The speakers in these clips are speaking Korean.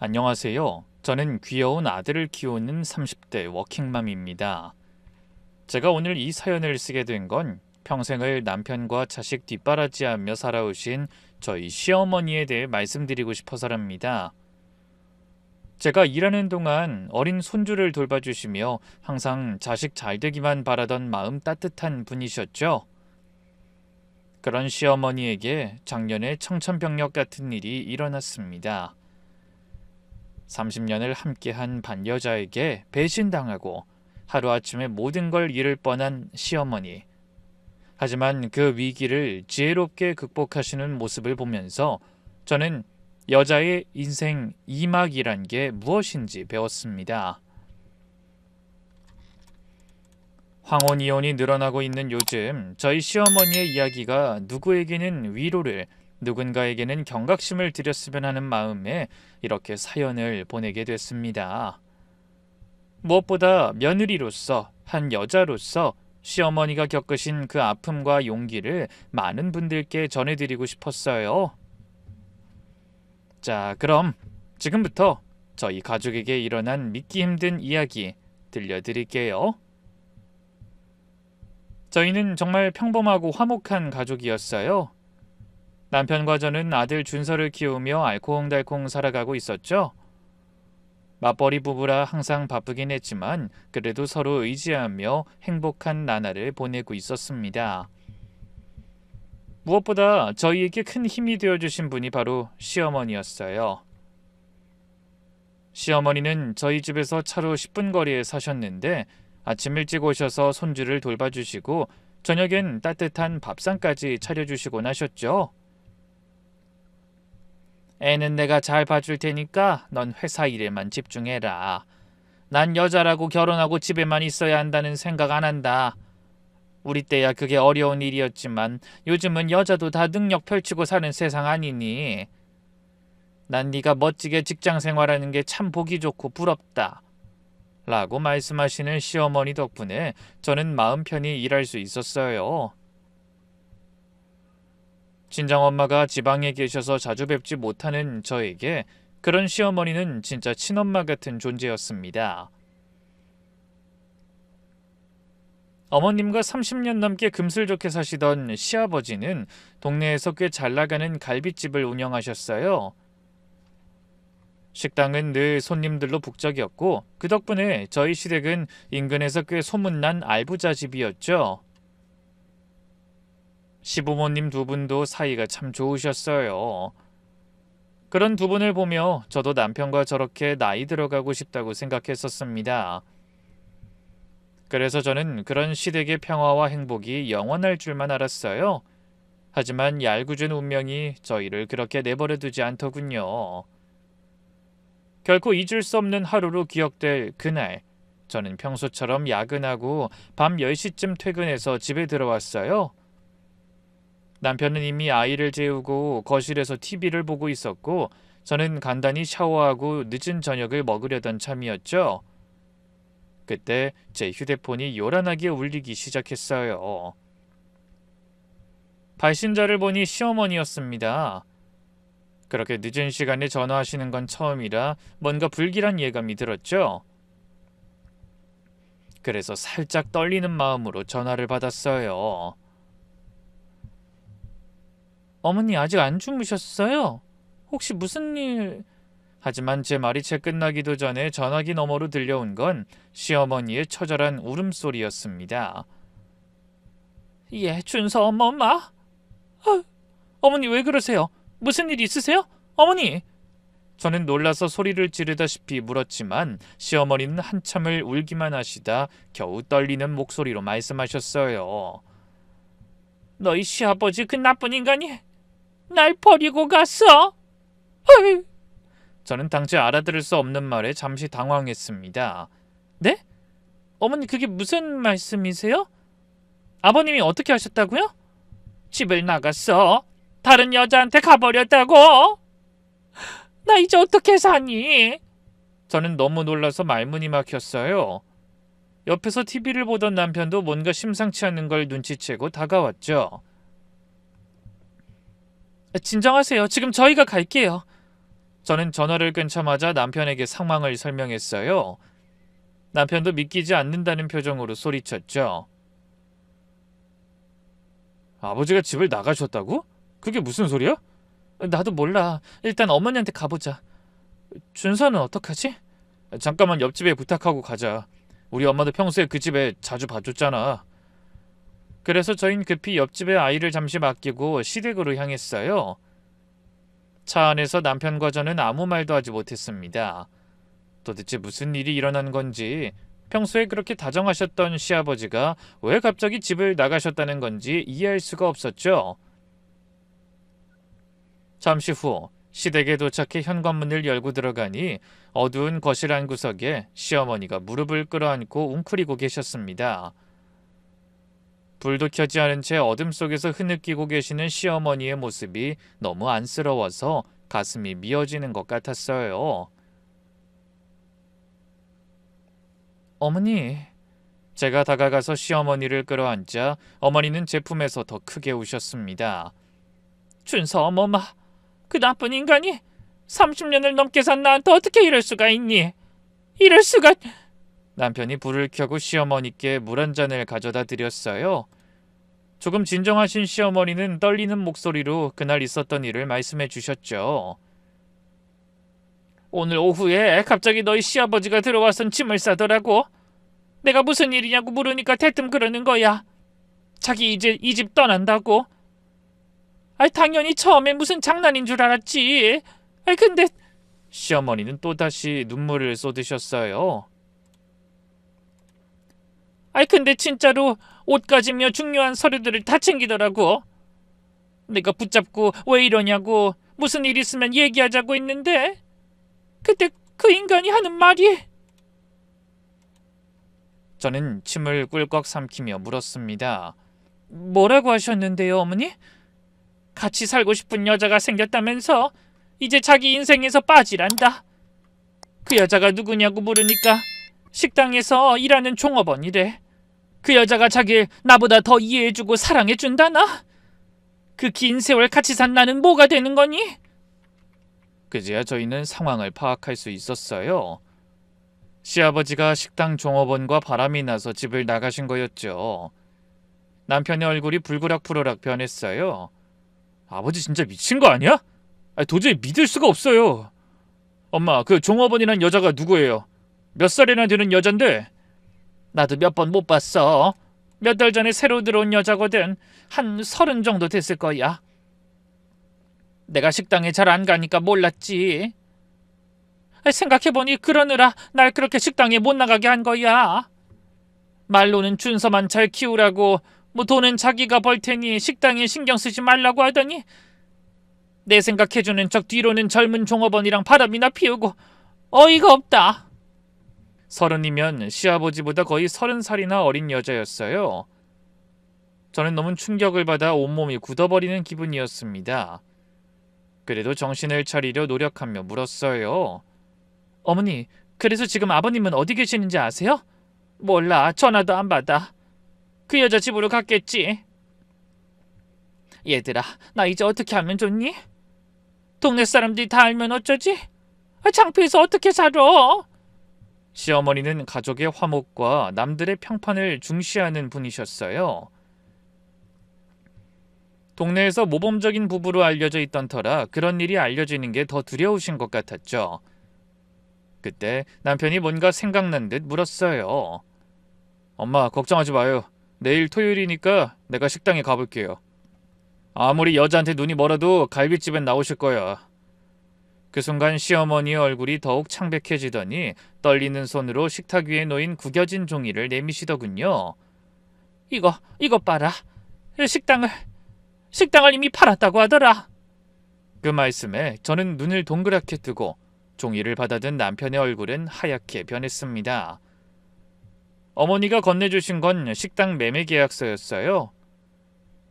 안녕하세요. 저는 귀여운 아들을 키우는 30대 워킹맘입니다. 제가 오늘 이 사연을 쓰게 된 건 평생을 남편과 자식 뒷바라지하며 살아오신 저희 시어머니에 대해 말씀드리고 싶어서랍니다. 제가 일하는 동안 어린 손주를 돌봐주시며 항상 자식 잘 되기만 바라던 마음 따뜻한 분이셨죠. 그런 시어머니에게 작년에 청천벽력 같은 일이 일어났습니다. 30년을 함께한 반여자에게 배신당하고 하루아침에 모든 걸 잃을 뻔한 시어머니. 하지만 그 위기를 지혜롭게 극복하시는 모습을 보면서 저는 여자의 인생 이막이란 게 무엇인지 배웠습니다. 황혼이혼이 늘어나고 있는 요즘 저희 시어머니의 이야기가 누구에게는 위로를, 누군가에게는 경각심을 드렸으면 하는 마음에 이렇게 사연을 보내게 됐습니다. 무엇보다 며느리로서, 한 여자로서 시어머니가 겪으신 그 아픔과 용기를 많은 분들께 전해드리고 싶었어요. 자, 그럼 지금부터 저희 가족에게 일어난 믿기 힘든 이야기 들려드릴게요. 저희는 정말 평범하고 화목한 가족이었어요. 남편과 저는 아들 준서를 키우며 알콩달콩 살아가고 있었죠. 맞벌이 부부라 항상 바쁘긴 했지만 그래도 서로 의지하며 행복한 나날을 보내고 있었습니다. 무엇보다 저희에게 큰 힘이 되어주신 분이 바로 시어머니였어요. 시어머니는 저희 집에서 차로 10분 거리에 사셨는데 아침 일찍 오셔서 손주를 돌봐주시고 저녁엔 따뜻한 밥상까지 차려주시곤 하셨죠. 애는 내가 잘 봐줄 테니까 넌 회사 일에만 집중해라. 난 여자라고 결혼하고 집에만 있어야 한다는 생각 안 한다. 우리 때야 그게 어려운 일이었지만 요즘은 여자도 다 능력 펼치고 사는 세상 아니니. 난 네가 멋지게 직장 생활하는 게 참 보기 좋고 부럽다. 라고 말씀하시는 시어머니 덕분에 저는 마음 편히 일할 수 있었어요. 친정엄마가 지방에 계셔서 자주 뵙지 못하는 저에게 그런 시어머니는 진짜 친엄마 같은 존재였습니다. 어머님과 30년 넘게 금슬좋게 사시던 시아버지는 동네에서 꽤 잘나가는 갈빗집을 운영하셨어요. 식당은 늘 손님들로 북적이었고 그 덕분에 저희 시댁은 인근에서 꽤 소문난 알부자집이었죠. 시부모님 두 분도 사이가 참 좋으셨어요. 그런 두 분을 보며 저도 남편과 저렇게 나이 들어가고 싶다고 생각했었습니다. 그래서 저는 그런 시댁의 평화와 행복이 영원할 줄만 알았어요. 하지만 얄궂은 운명이 저희를 그렇게 내버려 두지 않더군요. 결코 잊을 수 없는 하루로 기억될 그날, 저는 평소처럼 야근하고 밤 10시쯤 퇴근해서 집에 들어왔어요. 남편은 이미 아이를 재우고 거실에서 TV를 보고 있었고 저는 간단히 샤워하고 늦은 저녁을 먹으려던 참이었죠. 그때 제 휴대폰이 요란하게 울리기 시작했어요. 발신자를 보니 시어머니였습니다. 그렇게 늦은 시간에 전화하시는 건 처음이라 뭔가 불길한 예감이 들었죠. 그래서 살짝 떨리는 마음으로 전화를 받았어요. 어머니 아직 안 주무셨어요? 혹시 무슨 일... 하지만 제 말이 채 끝나기도 전에 전화기 너머로 들려온 건 시어머니의 처절한 울음소리였습니다. 예, 준서 엄마? 어머니 왜 그러세요? 무슨 일 있으세요? 어머니! 저는 놀라서 소리를 지르다시피 물었지만 시어머니는 한참을 울기만 하시다 겨우 떨리는 목소리로 말씀하셨어요. 너희 시아버지 그 나쁜 인간이 날 버리고 갔어? 저는 당시 알아들을 수 없는 말에 잠시 당황했습니다. 네? 어머니 그게 무슨 말씀이세요? 아버님이 어떻게 하셨다고요? 집을 나갔어. 다른 여자한테 가버렸다고. 나 이제 어떻게 사니? 저는 너무 놀라서 말문이 막혔어요. 옆에서 TV를 보던 남편도 뭔가 심상치 않은 걸 눈치채고 다가왔죠. 진정하세요. 지금 저희가 갈게요. 저는 전화를 끊자마자 남편에게 상황을 설명했어요. 남편도 믿기지 않는다는 표정으로 소리쳤죠. 아버지가 집을 나가셨다고? 그게 무슨 소리야? 나도 몰라. 일단 어머니한테 가보자. 준서는 어떡하지? 잠깐만 옆집에 부탁하고 가자. 우리 엄마도 평소에 그 집에 자주 봐줬잖아. 그래서 저흰 급히 옆집에 아이를 잠시 맡기고 시댁으로 향했어요. 차 안에서 남편과 저는 아무 말도 하지 못했습니다. 도대체 무슨 일이 일어난 건지, 평소에 그렇게 다정하셨던 시아버지가 왜 갑자기 집을 나가셨다는 건지 이해할 수가 없었죠. 잠시 후 시댁에 도착해 현관문을 열고 들어가니 어두운 거실 한 구석에 시어머니가 무릎을 끌어안고 웅크리고 계셨습니다. 불도 켜지 않은 채 어둠 속에서 흐느끼고 계시는 시어머니의 모습이 너무 안쓰러워서 가슴이 미어지는 것 같았어요. 어머니, 제가 다가가서 시어머니를 끌어안자 어머니는 제 품에서 더 크게 우셨습니다. 준서 어머마, 그 나쁜 인간이 30년을 넘게 산 나한테 어떻게 이럴 수가 있니? 이럴 수가... 남편이 불을 켜고 시어머니께 물 한 잔을 가져다 드렸어요. 조금 진정하신 시어머니는 떨리는 목소리로 그날 있었던 일을 말씀해 주셨죠. 오늘 오후에 갑자기 너희 시아버지가 들어와선 짐을 싸더라고. 내가 무슨 일이냐고 물으니까 대뜸 그러는 거야. 자기 이제 이 집 떠난다고. 당연히 처음에 무슨 장난인 줄 알았지. 근데... 시어머니는 또다시 눈물을 쏟으셨어요. 근데 진짜로 옷가지며 중요한 서류들을 다 챙기더라고. 내가 붙잡고 왜 이러냐고, 무슨 일 있으면 얘기하자고 했는데 그때 그 인간이 하는 말이... 저는 침을 꿀꺽 삼키며 물었습니다. 뭐라고 하셨는데요, 어머니? 같이 살고 싶은 여자가 생겼다면서 이제 자기 인생에서 빠지란다. 그 여자가 누구냐고 물으니까 식당에서 일하는 종업원이래. 그 여자가 자기를 나보다 더 이해해주고 사랑해준다나? 그 긴 세월 같이 산 나는 뭐가 되는 거니? 그제야 저희는 상황을 파악할 수 있었어요. 시아버지가 식당 종업원과 바람이 나서 집을 나가신 거였죠. 남편의 얼굴이 불그락불그락 변했어요. 아버지 진짜 미친 거 아니야? 도저히 믿을 수가 없어요. 엄마, 그 종업원이란 여자가 누구예요? 몇 살이나 되는 여잔데? 나도 몇 번 못 봤어. 몇 달 전에 새로 들어온 여자거든. 한 30 정도 됐을 거야. 내가 식당에 잘 안 가니까 몰랐지. 생각해보니 그러느라 날 그렇게 식당에 못 나가게 한 거야. 말로는 준서만 잘 키우라고, 뭐 돈은 자기가 벌 테니 식당에 신경 쓰지 말라고 하더니 내 생각해주는 척 뒤로는 젊은 종업원이랑 바람이나 피우고 어이가 없다. 30이면 시아버지보다 거의 30살이나 어린 여자였어요. 저는 너무 충격을 받아 온몸이 굳어버리는 기분이었습니다. 그래도 정신을 차리려 노력하며 물었어요. 어머니, 그래서 지금 아버님은 어디 계시는지 아세요? 몰라, 전화도 안 받아. 그 여자 집으로 갔겠지. 얘들아, 나 이제 어떻게 하면 좋니? 동네 사람들이 다 알면 어쩌지? 창피해서 어떻게 살아? 시어머니는 가족의 화목과 남들의 평판을 중시하는 분이셨어요. 동네에서 모범적인 부부로 알려져 있던 터라 그런 일이 알려지는 게 더 두려우신 것 같았죠. 그때 남편이 뭔가 생각난 듯 물었어요. 엄마, 걱정하지 마요. 내일 토요일이니까 내가 식당에 가볼게요. 아무리 여자한테 눈이 멀어도 갈비집엔 나오실 거야. 그 순간 시어머니의 얼굴이 더욱 창백해지더니 떨리는 손으로 식탁 위에 놓인 구겨진 종이를 내미시더군요. 이거 봐라. 식당을 이미 팔았다고 하더라. 그 말씀에 저는 눈을 동그랗게 뜨고 종이를 받아든 남편의 얼굴은 하얗게 변했습니다. 어머니가 건네주신 건 식당 매매 계약서였어요.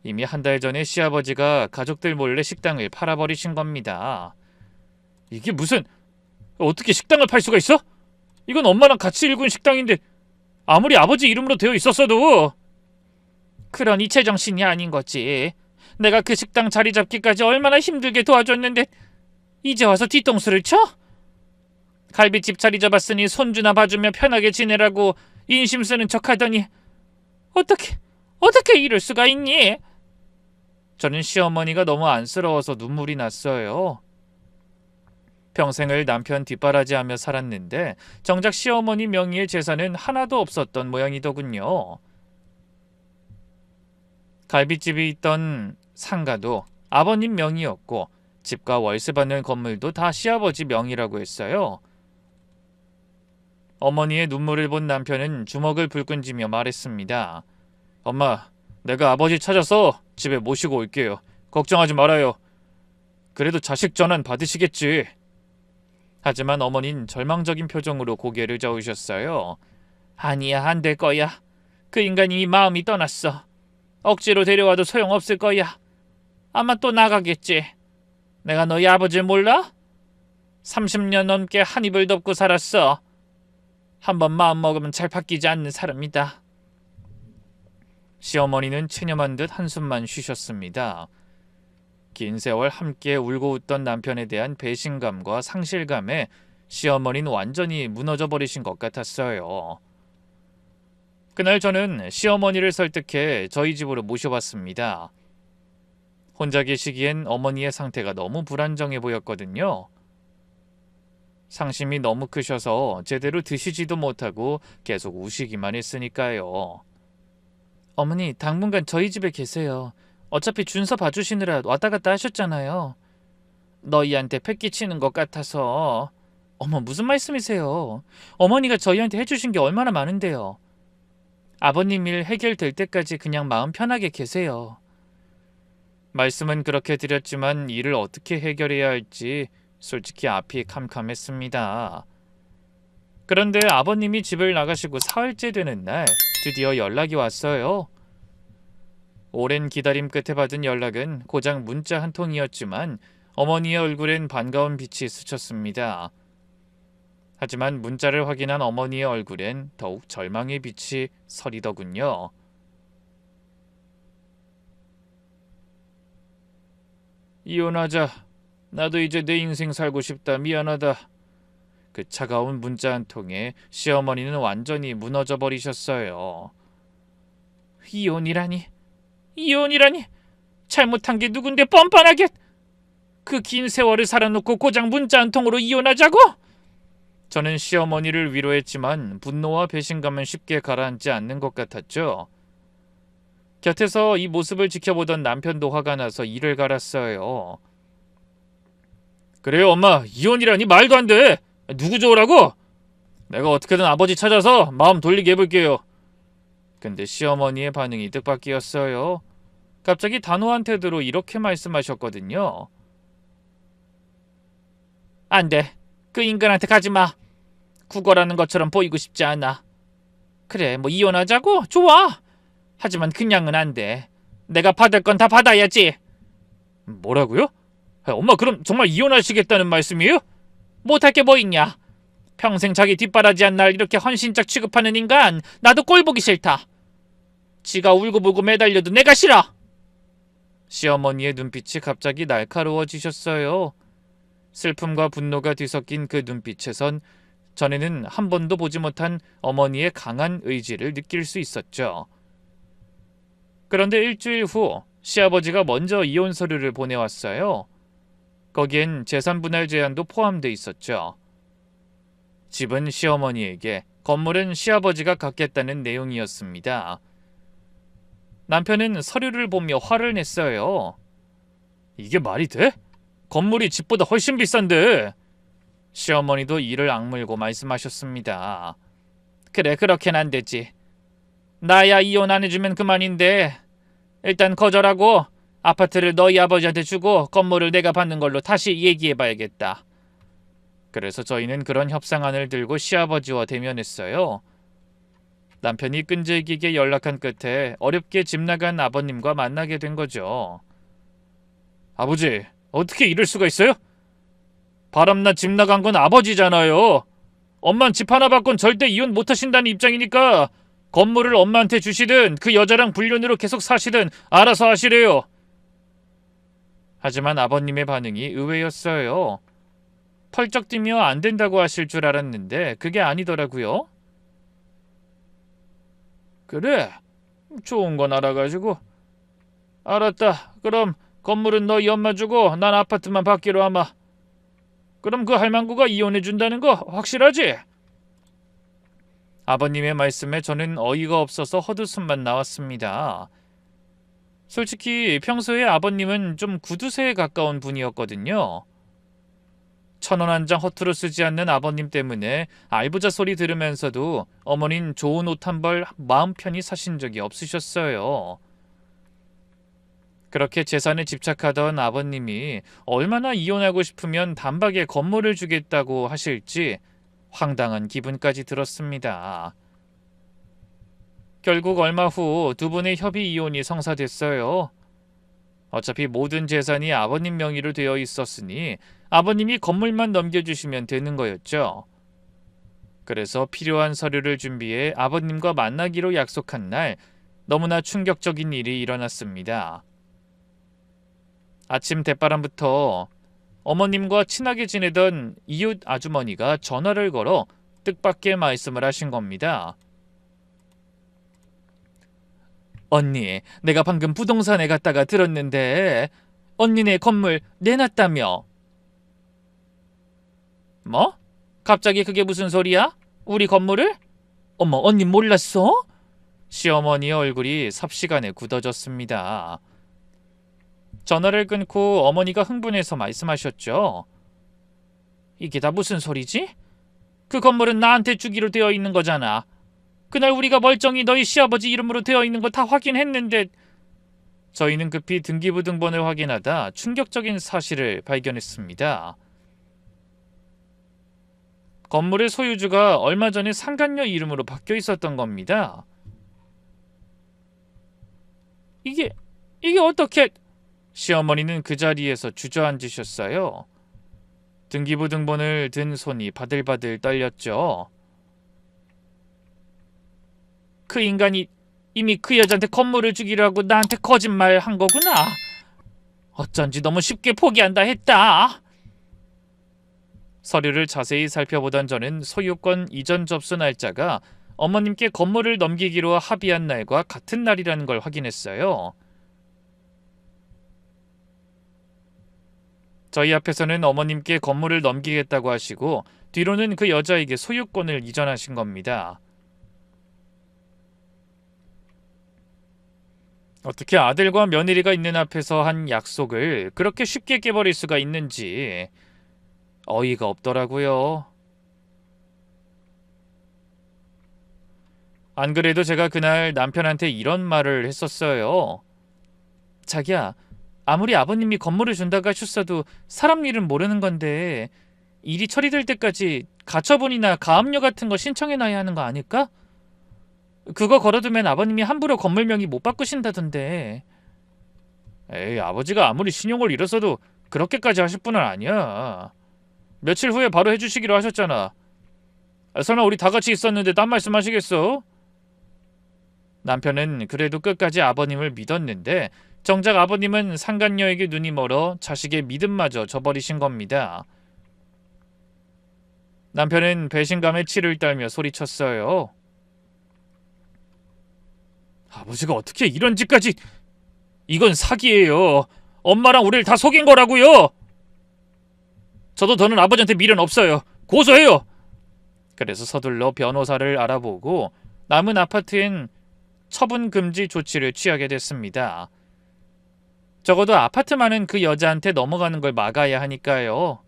이미 한 달 전에 시아버지가 가족들 몰래 식당을 팔아버리신 겁니다. 이게 무슨... 어떻게 식당을 팔 수가 있어? 이건 엄마랑 같이 일군 식당인데 아무리 아버지 이름으로 되어 있었어도... 그러니 제정신이 아닌 거지. 내가 그 식당 자리 잡기까지 얼마나 힘들게 도와줬는데 이제 와서 뒤통수를 쳐? 갈비집 자리 잡았으니 손주나 봐주며 편하게 지내라고 인심 쓰는 척하더니 어떻게 이럴 수가 있니? 저는 시어머니가 너무 안쓰러워서 눈물이 났어요. 평생을 남편 뒷바라지하며 살았는데 정작 시어머니 명의의 재산은 하나도 없었던 모양이더군요. 갈비집이 있던 상가도 아버님 명의였고 집과 월세 받는 건물도 다 시아버지 명의라고 했어요. 어머니의 눈물을 본 남편은 주먹을 불끈 쥐며 말했습니다. 엄마, 내가 아버지 찾아서 집에 모시고 올게요. 걱정하지 말아요. 그래도 자식 전환 받으시겠지. 하지만 어머니는 절망적인 표정으로 고개를 저으셨어요. 아니야, 안 될 거야. 그 인간이 이미 마음이 떠났어. 억지로 데려와도 소용없을 거야. 아마 또 나가겠지. 내가 너희 아버지를 몰라? 30년 넘게 한 입을 덮고 살았어. 한번 마음 먹으면 잘 바뀌지 않는 사람이다. 시어머니는 체념한 듯 한숨만 쉬셨습니다. 긴 세월 함께 울고 웃던 남편에 대한 배신감과 상실감에 시어머니는 완전히 무너져 버리신 것 같았어요. 그날 저는 시어머니를 설득해 저희 집으로 모셔봤습니다. 혼자 계시기엔 어머니의 상태가 너무 불안정해 보였거든요. 상심이 너무 크셔서 제대로 드시지도 못하고 계속 우시기만 했으니까요. 어머니, 당분간 저희 집에 계세요. 어차피 준서 봐주시느라 왔다 갔다 하셨잖아요. 너희한테 패 끼치는 것 같아서. 어머, 무슨 말씀이세요? 어머니가 저희한테 해주신 게 얼마나 많은데요. 아버님 일 해결될 때까지 그냥 마음 편하게 계세요. 말씀은 그렇게 드렸지만 일을 어떻게 해결해야 할지 솔직히 앞이 캄캄했습니다. 그런데 아버님이 집을 나가시고 사흘째 되는 날 드디어 연락이 왔어요. 오랜 기다림 끝에 받은 연락은 고작 문자 한 통이었지만 어머니의 얼굴엔 반가운 빛이 스쳤습니다. 하지만 문자를 확인한 어머니의 얼굴엔 더욱 절망의 빛이 서리더군요. 이혼하자. 나도 이제 내 인생 살고 싶다. 미안하다. 그 차가운 문자 한 통에 시어머니는 완전히 무너져 버리셨어요. 이혼이라니. 잘못한 게 누군데 뻔뻔하게. 그 긴 세월을 살아놓고 고작 문자 한 통으로 이혼하자고? 저는 시어머니를 위로했지만 분노와 배신감은 쉽게 가라앉지 않는 것 같았죠. 곁에서 이 모습을 지켜보던 남편도 화가 나서 이를 갈았어요. 그래요, 엄마. 이혼이라니 말도 안 돼. 누구 좋으라고? 내가 어떻게든 아버지 찾아서 마음 돌리게 해볼게요. 근데 시어머니의 반응이 뜻밖이었어요. 갑자기 단호한 태도로 이렇게 말씀하셨거든요. 안 돼. 그 인간한테 가지 마. 구걸하는 것처럼 보이고 싶지 않아. 그래, 뭐 이혼하자고? 좋아. 하지만 그냥은 안 돼. 내가 받을 건 다 받아야지. 뭐라고요? 엄마, 그럼 정말 이혼하시겠다는 말씀이에요? 못할 게 뭐 있냐. 평생 자기 뒷바라지한 날 이렇게 헌신짝 취급하는 인간 나도 꼴 보기 싫다. 지가 울고불고 매달려도 내가 싫어. 시어머니의 눈빛이 갑자기 날카로워지셨어요. 슬픔과 분노가 뒤섞인 그 눈빛에선 전에는 한 번도 보지 못한 어머니의 강한 의지를 느낄 수 있었죠. 그런데 일주일 후 시아버지가 먼저 이혼 서류를 보내왔어요. 거기엔 재산 분할 제한도 포함돼 있었죠. 집은 시어머니에게, 건물은 시아버지가 갖겠다는 내용이었습니다. 남편은 서류를 보며 화를 냈어요. 이게 말이 돼? 건물이 집보다 훨씬 비싼데. 시어머니도 이를 악물고 말씀하셨습니다. 그래, 그렇게는 안 되지. 나야 이혼 안 해주면 그만인데 일단 거절하고 아파트를 너희 아버지한테 주고 건물을 내가 받는 걸로 다시 얘기해봐야겠다. 그래서 저희는 그런 협상안을 들고 시아버지와 대면했어요. 남편이 끈질기게 연락한 끝에 어렵게 집 나간 아버님과 만나게 된 거죠. 아버지, 어떻게 이럴 수가 있어요? 바람나 집 나간 건 아버지잖아요. 엄만 집 하나 받곤 절대 이혼 못하신다는 입장이니까 건물을 엄마한테 주시든 그 여자랑 불륜으로 계속 사시든 알아서 하시래요. 하지만 아버님의 반응이 의외였어요. 펄쩍 뛰며 안 된다고 하실 줄 알았는데 그게 아니더라고요. 그래, 좋은 건 알아가지고. 알았다. 그럼 건물은 너희 엄마 주고 난 아파트만 받기로 하마. 그럼 그 할망구가 이혼해준다는 거 확실하지? 아버님의 말씀에 저는 어이가 없어서 헛웃음만 나왔습니다. 솔직히 평소에 아버님은 좀 구두쇠에 가까운 분이었거든요. 1,000원 한 장 허투루 쓰지 않는 아버님 때문에 알부자 소리 들으면서도 어머닌 좋은 옷 한 벌 마음 편히 사신 적이 없으셨어요. 그렇게 재산에 집착하던 아버님이 얼마나 이혼하고 싶으면 단박에 건물을 주겠다고 하실지 황당한 기분까지 들었습니다. 결국 얼마 후 두 분의 협의 이혼이 성사됐어요. 어차피 모든 재산이 아버님 명의로 되어 있었으니 아버님이 건물만 넘겨주시면 되는 거였죠. 그래서 필요한 서류를 준비해 아버님과 만나기로 약속한 날 너무나 충격적인 일이 일어났습니다. 아침 대바람부터 어머님과 친하게 지내던 이웃 아주머니가 전화를 걸어 뜻밖의 말씀을 하신 겁니다. 언니, 내가 방금 부동산에 갔다가 들었는데 언니네 건물 내놨다며. 뭐? 갑자기 그게 무슨 소리야? 우리 건물을? 어머, 언니 몰랐어? 시어머니의 얼굴이 삽시간에 굳어졌습니다. 전화를 끊고 어머니가 흥분해서 말씀하셨죠. 이게 다 무슨 소리지? 그 건물은 나한테 주기로 되어 있는 거잖아. 그날 우리가 멀쩡히 너희 시아버지 이름으로 되어 있는 거 다 확인했는데. 저희는 급히 등기부등본을 확인하다 충격적인 사실을 발견했습니다. 건물의 소유주가 얼마 전에 상간녀 이름으로 바뀌어 있었던 겁니다. 이게 어떻게... 시어머니는 그 자리에서 주저앉으셨어요. 등기부등본을 든 손이 바들바들 떨렸죠. 그 인간이 이미 그 여자한테 건물을 주기로 하고 나한테 거짓말한 거구나. 어쩐지 너무 쉽게 포기한다 했다. 서류를 자세히 살펴보던 저는 소유권 이전 접수 날짜가 어머님께 건물을 넘기기로 합의한 날과 같은 날이라는 걸 확인했어요. 저희 앞에서는 어머님께 건물을 넘기겠다고 하시고 뒤로는 그 여자에게 소유권을 이전하신 겁니다. 어떻게 아들과 며느리가 있는 앞에서 한 약속을 그렇게 쉽게 깨버릴 수가 있는지 어이가 없더라고요. 안 그래도 제가 그날 남편한테 이런 말을 했었어요. 자기야, 아무리 아버님이 건물을 준다고 하셨어도 사람 일은 모르는 건데 일이 처리될 때까지 가처분이나 가압류 같은 거 신청해놔야 하는 거 아닐까? 그거 걸어두면 아버님이 함부로 건물 명의 못 바꾸신다던데. 에이, 아버지가 아무리 신용을 잃었어도 그렇게까지 하실 분은 아니야. 며칠 후에 바로 해주시기로 하셨잖아. 설마 우리 다 같이 있었는데 딴 말씀 하시겠어? 남편은 그래도 끝까지 아버님을 믿었는데 정작 아버님은 상간녀에게 눈이 멀어 자식의 믿음마저 저버리신 겁니다. 남편은 배신감에 치를 떨며 소리쳤어요. 아버지가 어떻게 이런 짓까지... 이건 사기예요. 엄마랑 우리를 다 속인 거라고요. 저도 더는 아버지한테 미련 없어요. 고소해요. 그래서 서둘러 변호사를 알아보고 남은 아파트엔 처분 금지 조치를 취하게 됐습니다. 적어도 아파트만은 그 여자한테 넘어가는 걸 막아야 하니까요.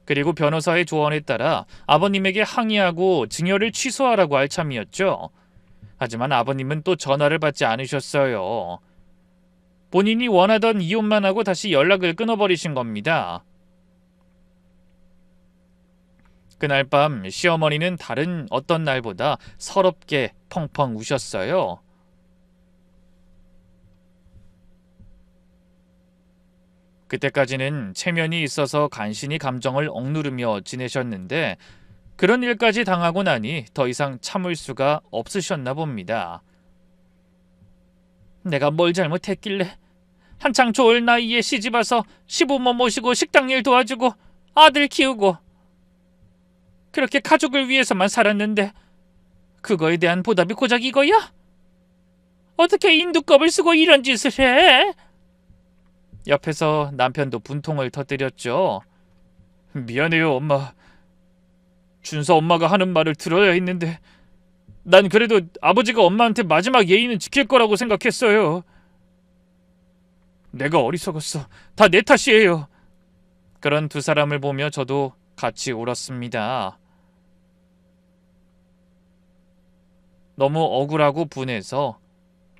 그리고 변호사의 조언에 따라 아버님에게 항의하고 증여를 취소하라고 할 참이었죠. 하지만 아버님은 또 전화를 받지 않으셨어요. 본인이 원하던 이혼만 하고 다시 연락을 끊어버리신 겁니다. 그날 밤 시어머니는 다른 어떤 날보다 서럽게 펑펑 우셨어요. 그때까지는 체면이 있어서 간신히 감정을 억누르며 지내셨는데 그런 일까지 당하고 나니 더 이상 참을 수가 없으셨나 봅니다. 내가 뭘 잘못했길래 한창 좋을 나이에 시집와서 시부모 모시고 식당 일 도와주고 아들 키우고 그렇게 가족을 위해서만 살았는데 그거에 대한 보답이 고작 이거야? 어떻게 인두껍을 쓰고 이런 짓을 해? 옆에서 남편도 분통을 터뜨렸죠. 미안해요, 엄마. 준서 엄마가 하는 말을 들어야 했는데 난 그래도 아버지가 엄마한테 마지막 예의는 지킬 거라고 생각했어요. 내가 어리석었어. 다 내 탓이에요. 그런 두 사람을 보며 저도 같이 울었습니다. 너무 억울하고 분해서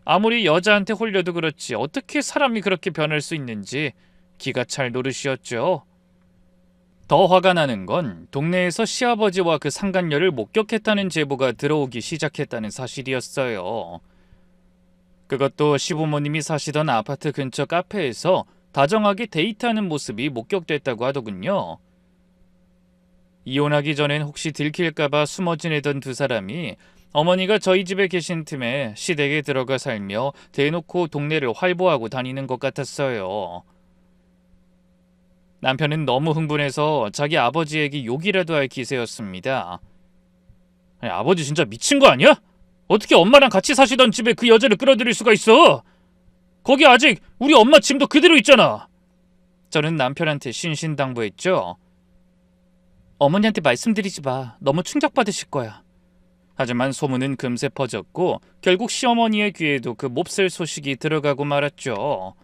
아무리 여자한테 홀려도 그렇지 어떻게 사람이 그렇게 변할 수 있는지 기가 찰 노릇이었죠. 더 화가 나는 건 동네에서 시아버지와 그 상간녀를 목격했다는 제보가 들어오기 시작했다는 사실이었어요. 그것도 시부모님이 사시던 아파트 근처 카페에서 다정하게 데이트하는 모습이 목격됐다고 하더군요. 이혼하기 전엔 혹시 들킬까봐 숨어 지내던 두 사람이 어머니가 저희 집에 계신 틈에 시댁에 들어가 살며 대놓고 동네를 활보하고 다니는 것 같았어요. 남편은 너무 흥분해서 자기 아버지에게 욕이라도 할 기세였습니다. 아니, 아버지 진짜 미친 거 아니야? 어떻게 엄마랑 같이 사시던 집에 그 여자를 끌어들일 수가 있어? 거기 아직 우리 엄마 짐도 그대로 있잖아. 저는 남편한테 신신당부했죠. 어머니한테 말씀드리지 마. 너무 충격받으실 거야. 하지만 소문은 금세 퍼졌고 결국 시어머니의 귀에도 그 몹쓸 소식이 들어가고 말았죠.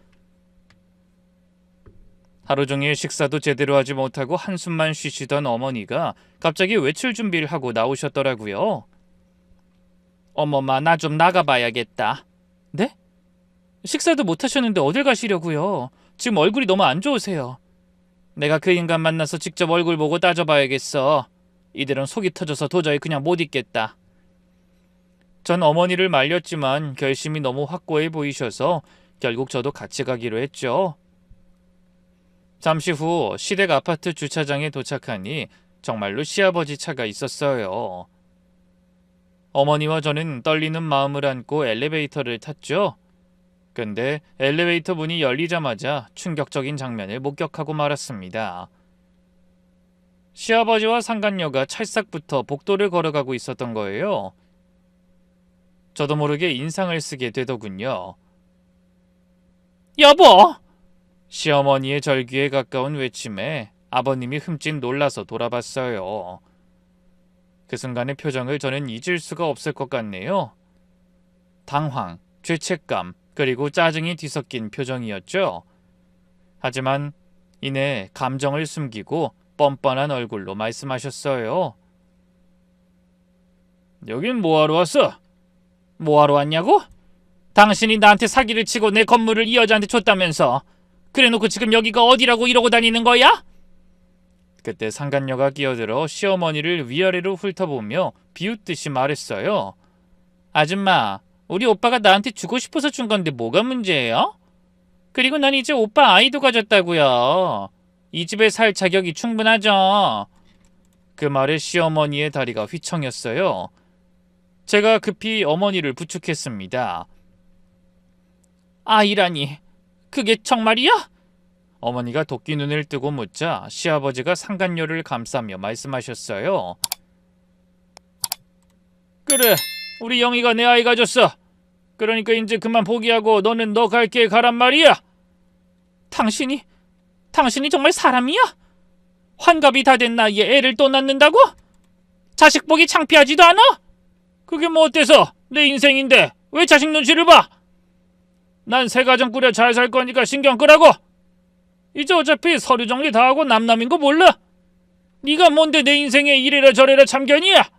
하루 종일 식사도 제대로 하지 못하고 한숨만 쉬시던 어머니가 갑자기 외출 준비를 하고 나오셨더라고요. 어머마, 나 좀 나가봐야겠다. 네? 식사도 못 하셨는데 어딜 가시려고요? 지금 얼굴이 너무 안 좋으세요. 내가 그 인간 만나서 직접 얼굴 보고 따져봐야겠어. 이대로는 속이 터져서 도저히 그냥 못 있겠다. 전 어머니를 말렸지만 결심이 너무 확고해 보이셔서 결국 저도 같이 가기로 했죠. 잠시 후 시댁 아파트 주차장에 도착하니 정말로 시아버지 차가 있었어요. 어머니와 저는 떨리는 마음을 안고 엘리베이터를 탔죠. 근데 엘리베이터 문이 열리자마자 충격적인 장면을 목격하고 말았습니다. 시아버지와 상간녀가 찰싹부터 복도를 걸어가고 있었던 거예요. 저도 모르게 인상을 쓰게 되더군요. 여보! 시어머니의 절규에 가까운 외침에 아버님이 흠칫 놀라서 돌아봤어요. 그 순간의 표정을 저는 잊을 수가 없을 것 같네요. 당황, 죄책감, 그리고 짜증이 뒤섞인 표정이었죠. 하지만 이내 감정을 숨기고 뻔뻔한 얼굴로 말씀하셨어요. 여긴 뭐하러 왔어? 뭐하러 왔냐고? 당신이 나한테 사기를 치고 내 건물을 이 여자한테 줬다면서 그래놓고 지금 여기가 어디라고 이러고 다니는 거야? 그때 상간녀가 끼어들어 시어머니를 위아래로 훑어보며 비웃듯이 말했어요. 아줌마, 우리 오빠가 나한테 주고 싶어서 준 건데 뭐가 문제예요? 그리고 난 이제 오빠 아이도 가졌다고요. 이 집에 살 자격이 충분하죠. 그 말에 시어머니의 다리가 휘청였어요. 제가 급히 어머니를 부축했습니다. 아이라니, 그게 정말이야? 어머니가 도끼 눈을 뜨고 묻자 시아버지가 상간녀를 감싸며 말씀하셨어요. 그래, 우리 영희가 내 아이 가졌어. 그러니까 이제 그만 포기하고 너는 너 갈 길 가란 말이야. 당신이 정말 사람이야? 환갑이 다 된 나이에 애를 또 낳는다고? 자식 보기 창피하지도 않아? 그게 뭐 어때서? 내 인생인데 왜 자식 눈치를 봐? 난 새 가정 꾸려 잘 살 거니까 신경 끄라고. 이제 어차피 서류 정리 다 하고 남남인 거 몰라? 네가 뭔데 내 인생에 이래라 저래라 참견이야?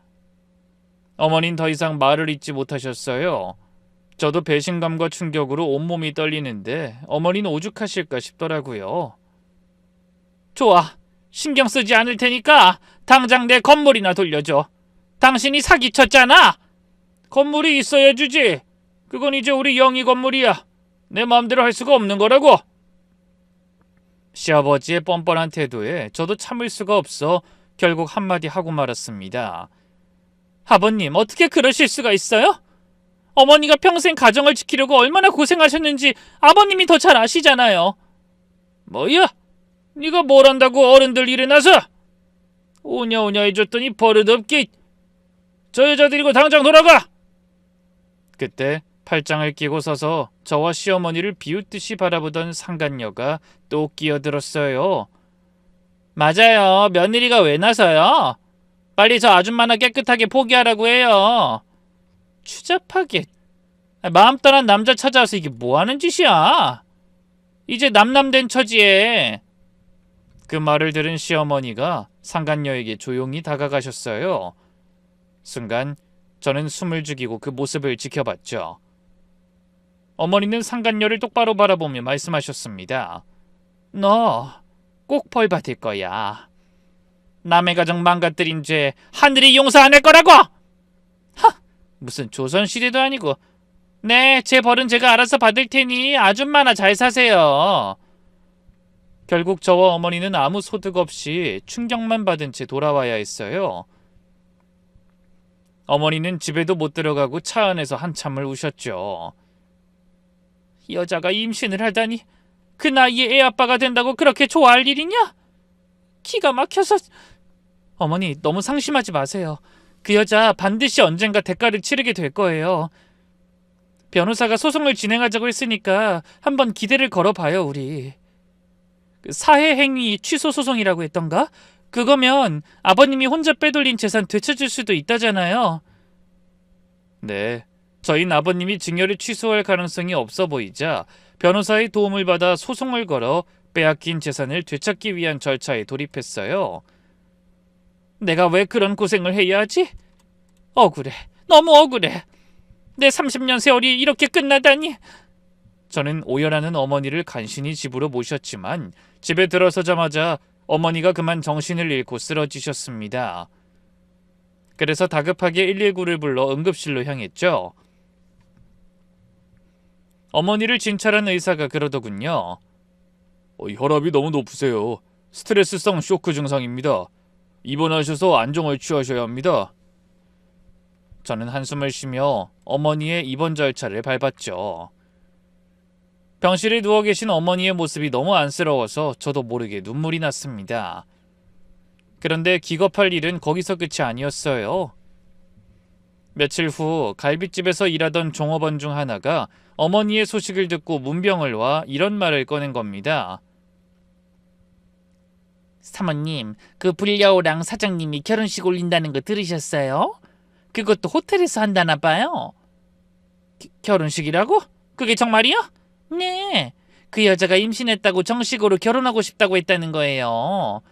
어머닌 더 이상 말을 잇지 못하셨어요. 저도 배신감과 충격으로 온몸이 떨리는데 어머니는 오죽하실까 싶더라고요. 좋아, 신경 쓰지 않을 테니까 당장 내 건물이나 돌려줘. 당신이 사기쳤잖아. 건물이 있어야 주지. 그건 이제 우리 영희 건물이야. 내 마음대로 할 수가 없는 거라고. 시아버지의 뻔뻔한 태도에 저도 참을 수가 없어 결국 한마디 하고 말았습니다. 아버님, 어떻게 그러실 수가 있어요? 어머니가 평생 가정을 지키려고 얼마나 고생하셨는지 아버님이 더 잘 아시잖아요. 뭐야? 네가 뭘 한다고 어른들 일어나서 오냐오냐 해줬더니 버릇없게. 저 여자 데리고 당장 돌아가. 그때 팔짱을 끼고 서서 저와 시어머니를 비웃듯이 바라보던 상간녀가 또 끼어들었어요. 맞아요. 며느리가 왜 나서요? 빨리 저 아줌마나 깨끗하게 포기하라고 해요. 추잡하게. 마음 떠난 남자 찾아와서 이게 뭐하는 짓이야? 이제 남남된 처지에. 그 말을 들은 시어머니가 상간녀에게 조용히 다가가셨어요. 순간 저는 숨을 죽이고 그 모습을 지켜봤죠. 어머니는 상간녀를 똑바로 바라보며 말씀하셨습니다. 너 꼭 벌 받을 거야. 남의 가정 망가뜨린 죄 하늘이 용서 안 할 거라고! 하! 무슨 조선시대도 아니고. 네, 제 벌은 제가 알아서 받을 테니 아줌마나 잘 사세요. 결국 저와 어머니는 아무 소득 없이 충격만 받은 채 돌아와야 했어요. 어머니는 집에도 못 들어가고 차 안에서 한참을 우셨죠. 여자가 임신을 하다니 그 나이에 애 아빠가 된다고 그렇게 좋아할 일이냐? 기가 막혀서. 어머니 너무 상심하지 마세요. 그 여자 반드시 언젠가 대가를 치르게 될 거예요. 변호사가 소송을 진행하자고 했으니까 한번 기대를 걸어봐요 우리. 그 사회행위 취소 소송이라고 했던가? 그거면 아버님이 혼자 빼돌린 재산 되찾을 수도 있다잖아요. 네, 저희는 아버님이 증여를 취소할 가능성이 없어 보이자 변호사의 도움을 받아 소송을 걸어 빼앗긴 재산을 되찾기 위한 절차에 돌입했어요. 내가 왜 그런 고생을 해야 하지? 억울해. 너무 억울해. 내 30년 세월이 이렇게 끝나다니. 저는 오열하는 어머니를 간신히 집으로 모셨지만 집에 들어서자마자 어머니가 그만 정신을 잃고 쓰러지셨습니다. 그래서 다급하게 119를 불러 응급실로 향했죠. 어머니를 진찰한 의사가 그러더군요. 혈압이 너무 높으세요. 스트레스성 쇼크 증상입니다. 입원하셔서 안정을 취하셔야 합니다. 저는 한숨을 쉬며 어머니의 입원 절차를 밟았죠. 병실에 누워 계신 어머니의 모습이 너무 안쓰러워서 저도 모르게 눈물이 났습니다. 그런데 기겁할 일은 거기서 끝이 아니었어요. 며칠 후 갈빗집에서 일하던 종업원 중 하나가 어머니의 소식을 듣고 문병을 와 이런 말을 꺼낸 겁니다. 사모님, 그 불려오랑 사장님이 결혼식 올린다는 거 들으셨어요? 그것도 호텔에서 한다나 봐요. 결혼식이라고? 그게 정말이야? 네, 그 여자가 임신했다고 정식으로 결혼하고 싶다고 했다는 거예요.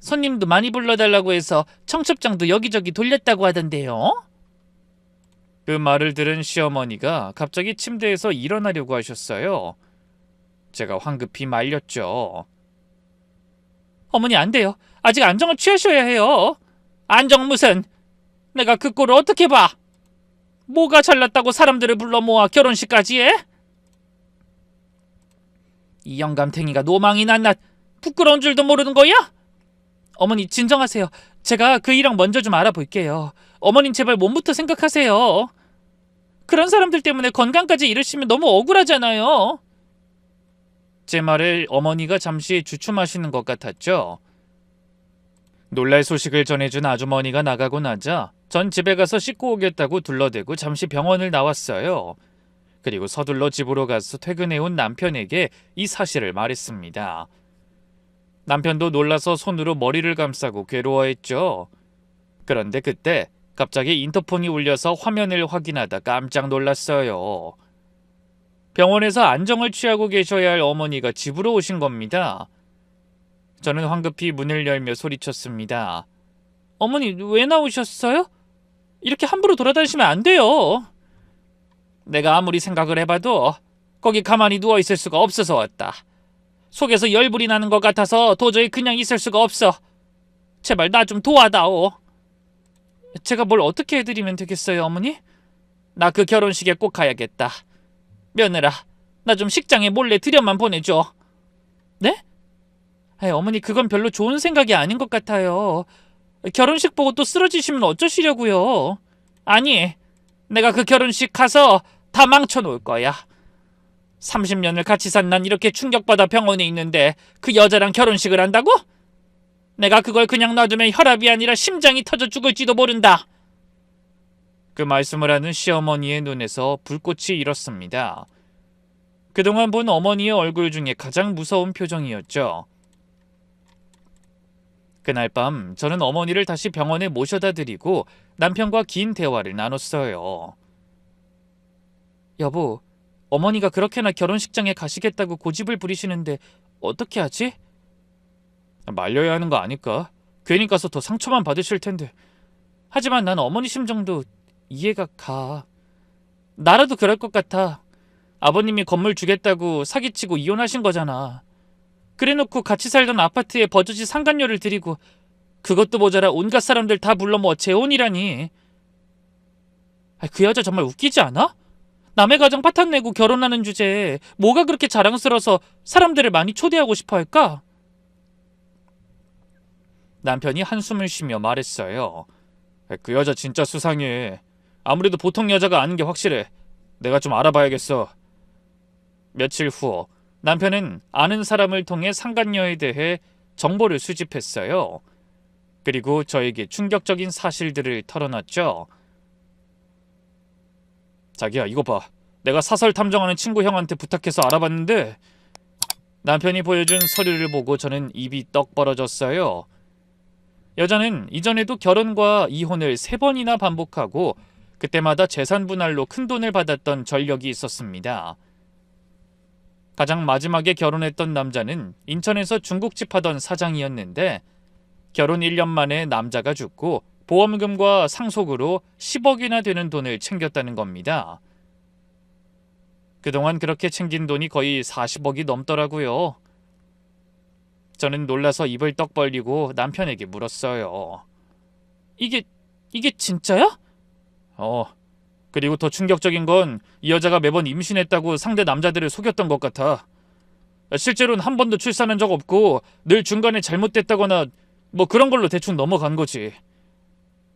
손님도 많이 불러달라고 해서 청첩장도 여기저기 돌렸다고 하던데요. 그 말을 들은 시어머니가 갑자기 침대에서 일어나려고 하셨어요. 제가 황급히 말렸죠. 어머니 안 돼요. 아직 안정을 취하셔야 해요. 안정 무슨? 내가 그 꼴을 어떻게 봐? 뭐가 잘났다고 사람들을 불러 모아 결혼식까지 해? 이 영감탱이가 노망이 났나 부끄러운 줄도 모르는 거야? 어머니 진정하세요. 제가 그 일랑 먼저 좀 알아볼게요. 어머님 제발 몸부터 생각하세요. 그런 사람들 때문에 건강까지 잃으시면 너무 억울하잖아요. 제 말을 어머니가 잠시 주춤하시는 것 같았죠. 놀랄 소식을 전해준 아주머니가 나가고 나자 전 집에 가서 씻고 오겠다고 둘러대고 잠시 병원을 나왔어요. 그리고 서둘러 집으로 가서 퇴근해온 남편에게 이 사실을 말했습니다. 남편도 놀라서 손으로 머리를 감싸고 괴로워했죠. 그런데 그때 갑자기 인터폰이 울려서 화면을 확인하다 깜짝 놀랐어요. 병원에서 안정을 취하고 계셔야 할 어머니가 집으로 오신 겁니다. 저는 황급히 문을 열며 소리쳤습니다. 어머니 왜 나오셨어요? 이렇게 함부로 돌아다니시면 안 돼요. 내가 아무리 생각을 해봐도 거기 가만히 누워있을 수가 없어서 왔다. 속에서 열불이 나는 것 같아서 도저히 그냥 있을 수가 없어. 제발 나 좀 도와다오. 제가 뭘 어떻게 해드리면 되겠어요, 어머니? 나 그 결혼식에 꼭 가야겠다. 며느라, 나 좀 식장에 몰래 들여만 보내줘. 네? 어머니 그건 별로 좋은 생각이 아닌 것 같아요. 결혼식 보고 또 쓰러지시면 어쩌시려고요. 아니, 내가 그 결혼식 가서 다 망쳐놓을 거야. 30년을 같이 산 난 이렇게 충격받아 병원에 있는데 그 여자랑 결혼식을 한다고? 내가 그걸 그냥 놔두면 혈압이 아니라 심장이 터져 죽을지도 모른다. 그 말씀을 하는 시어머니의 눈에서 불꽃이 일었습니다. 그동안 본 어머니의 얼굴 중에 가장 무서운 표정이었죠. 그날 밤 저는 어머니를 다시 병원에 모셔다 드리고 남편과 긴 대화를 나눴어요. 여보, 어머니가 그렇게나 결혼식장에 가시겠다고 고집을 부리시는데 어떻게 하지? 말려야 하는 거 아닐까? 괜히 가서 더 상처만 받으실 텐데. 하지만 난 어머니 심정도 이해가 가. 나라도 그럴 것 같아. 아버님이 건물 주겠다고 사기치고 이혼하신 거잖아. 그래놓고 같이 살던 아파트에 버젓이 상간녀를 들이고 그것도 모자라 온갖 사람들 다 불러 모아 재혼이라니. 그 여자 정말 웃기지 않아? 남의 가정 파탄내고 결혼하는 주제에 뭐가 그렇게 자랑스러워서 사람들을 많이 초대하고 싶어 할까? 남편이 한숨을 쉬며 말했어요. 그 여자 진짜 수상해. 아무래도 보통 여자가 아닌 게 확실해. 내가 좀 알아봐야겠어. 며칠 후 남편은 아는 사람을 통해 상간녀에 대해 정보를 수집했어요. 그리고 저에게 충격적인 사실들을 털어놨죠. 자기야, 이거 봐. 내가 사설 탐정하는 친구 형한테 부탁해서 알아봤는데. 남편이 보여준 서류를 보고 저는 입이 떡 벌어졌어요. 여자는 이전에도 결혼과 이혼을 3번이나 반복하고 그때마다 재산 분할로 큰돈을 받았던 전력이 있었습니다. 가장 마지막에 결혼했던 남자는 인천에서 중국집 하던 사장이었는데 결혼 1년 만에 남자가 죽고 보험금과 상속으로 10억이나 되는 돈을 챙겼다는 겁니다. 그동안 그렇게 챙긴 돈이 거의 40억이 넘더라고요. 저는 놀라서 입을 떡 벌리고 남편에게 물었어요. 이게 진짜야? 그리고 더 충격적인 건 이 여자가 매번 임신했다고 상대 남자들을 속였던 것 같아. 실제로는 한 번도 출산한 적 없고 늘 중간에 잘못됐다거나 뭐 그런 걸로 대충 넘어간 거지.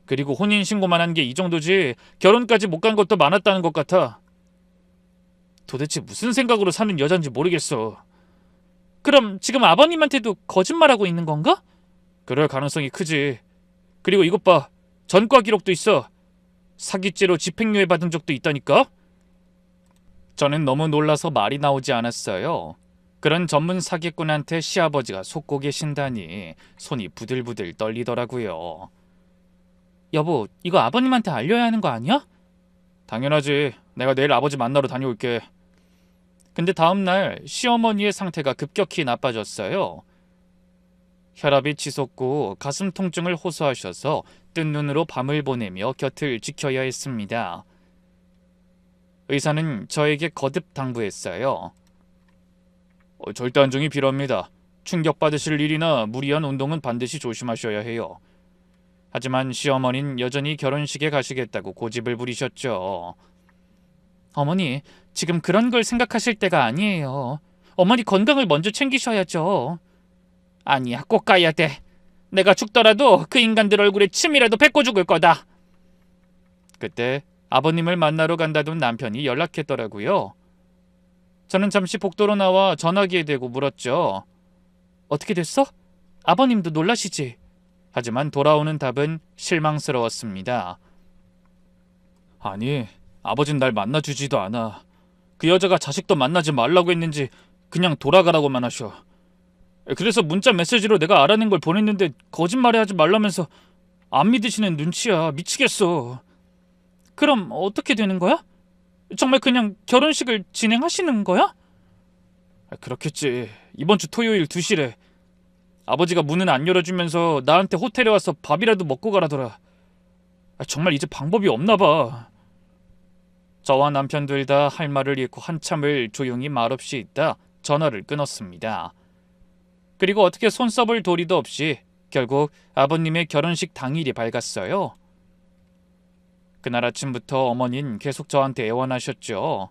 그리고 혼인신고만 한 게 이 정도지 결혼까지 못 간 것도 많았다는 것 같아. 도대체 무슨 생각으로 사는 여잔지 모르겠어. 그럼 지금 아버님한테도 거짓말하고 있는 건가? 그럴 가능성이 크지. 그리고 이것 봐. 전과 기록도 있어. 사기죄로 집행유예 받은 적도 있다니까? 저는 너무 놀라서 말이 나오지 않았어요. 그런 전문 사기꾼한테 시아버지가 속고 계신다니 손이 부들부들 떨리더라고요. 여보, 이거 아버님한테 알려야 하는 거 아니야? 당연하지. 내가 내일 아버지 만나러 다녀올게. 근데 다음날 시어머니의 상태가 급격히 나빠졌어요. 혈압이 치솟고 가슴 통증을 호소하셔서 뜬 눈으로 밤을 보내며 곁을 지켜야 했습니다. 의사는 저에게 거듭 당부했어요. 절대 안정이 필요합니다. 충격받으실 일이나 무리한 운동은 반드시 조심하셔야 해요. 하지만 시어머니는 여전히 결혼식에 가시겠다고 고집을 부리셨죠. 어머니, 지금 그런 걸 생각하실 때가 아니에요. 어머니 건강을 먼저 챙기셔야죠. 아니야, 꼭 가야 돼. 내가 죽더라도 그 인간들 얼굴에 침이라도 뱉고 죽을 거다. 그때 아버님을 만나러 간다던 남편이 연락했더라고요. 저는 잠시 복도로 나와 전화기에 대고 물었죠. 어떻게 됐어? 아버님도 놀라시지? 하지만 돌아오는 답은 실망스러웠습니다. 아니, 아버진 날 만나주지도 않아. 그 여자가 자식도 만나지 말라고 했는지 그냥 돌아가라고만 하셔. 그래서 문자 메시지로 내가 알아낸 걸 보냈는데 거짓말해 하지 말라면서 안 믿으시는 눈치야. 미치겠어. 그럼 어떻게 되는 거야? 정말 그냥 결혼식을 진행하시는 거야? 그렇겠지. 이번 주 토요일 2시래. 아버지가 문은 안 열어주면서 나한테 호텔에 와서 밥이라도 먹고 가라더라. 정말 이제 방법이 없나 봐. 저와 남편 둘 다 할 말을 잃고 한참을 조용히 말없이 있다 전화를 끊었습니다. 그리고 어떻게 손 써볼 도리도 없이 결국 아버님의 결혼식 당일이 밝았어요. 그날 아침부터 어머니는 계속 저한테 애원하셨죠.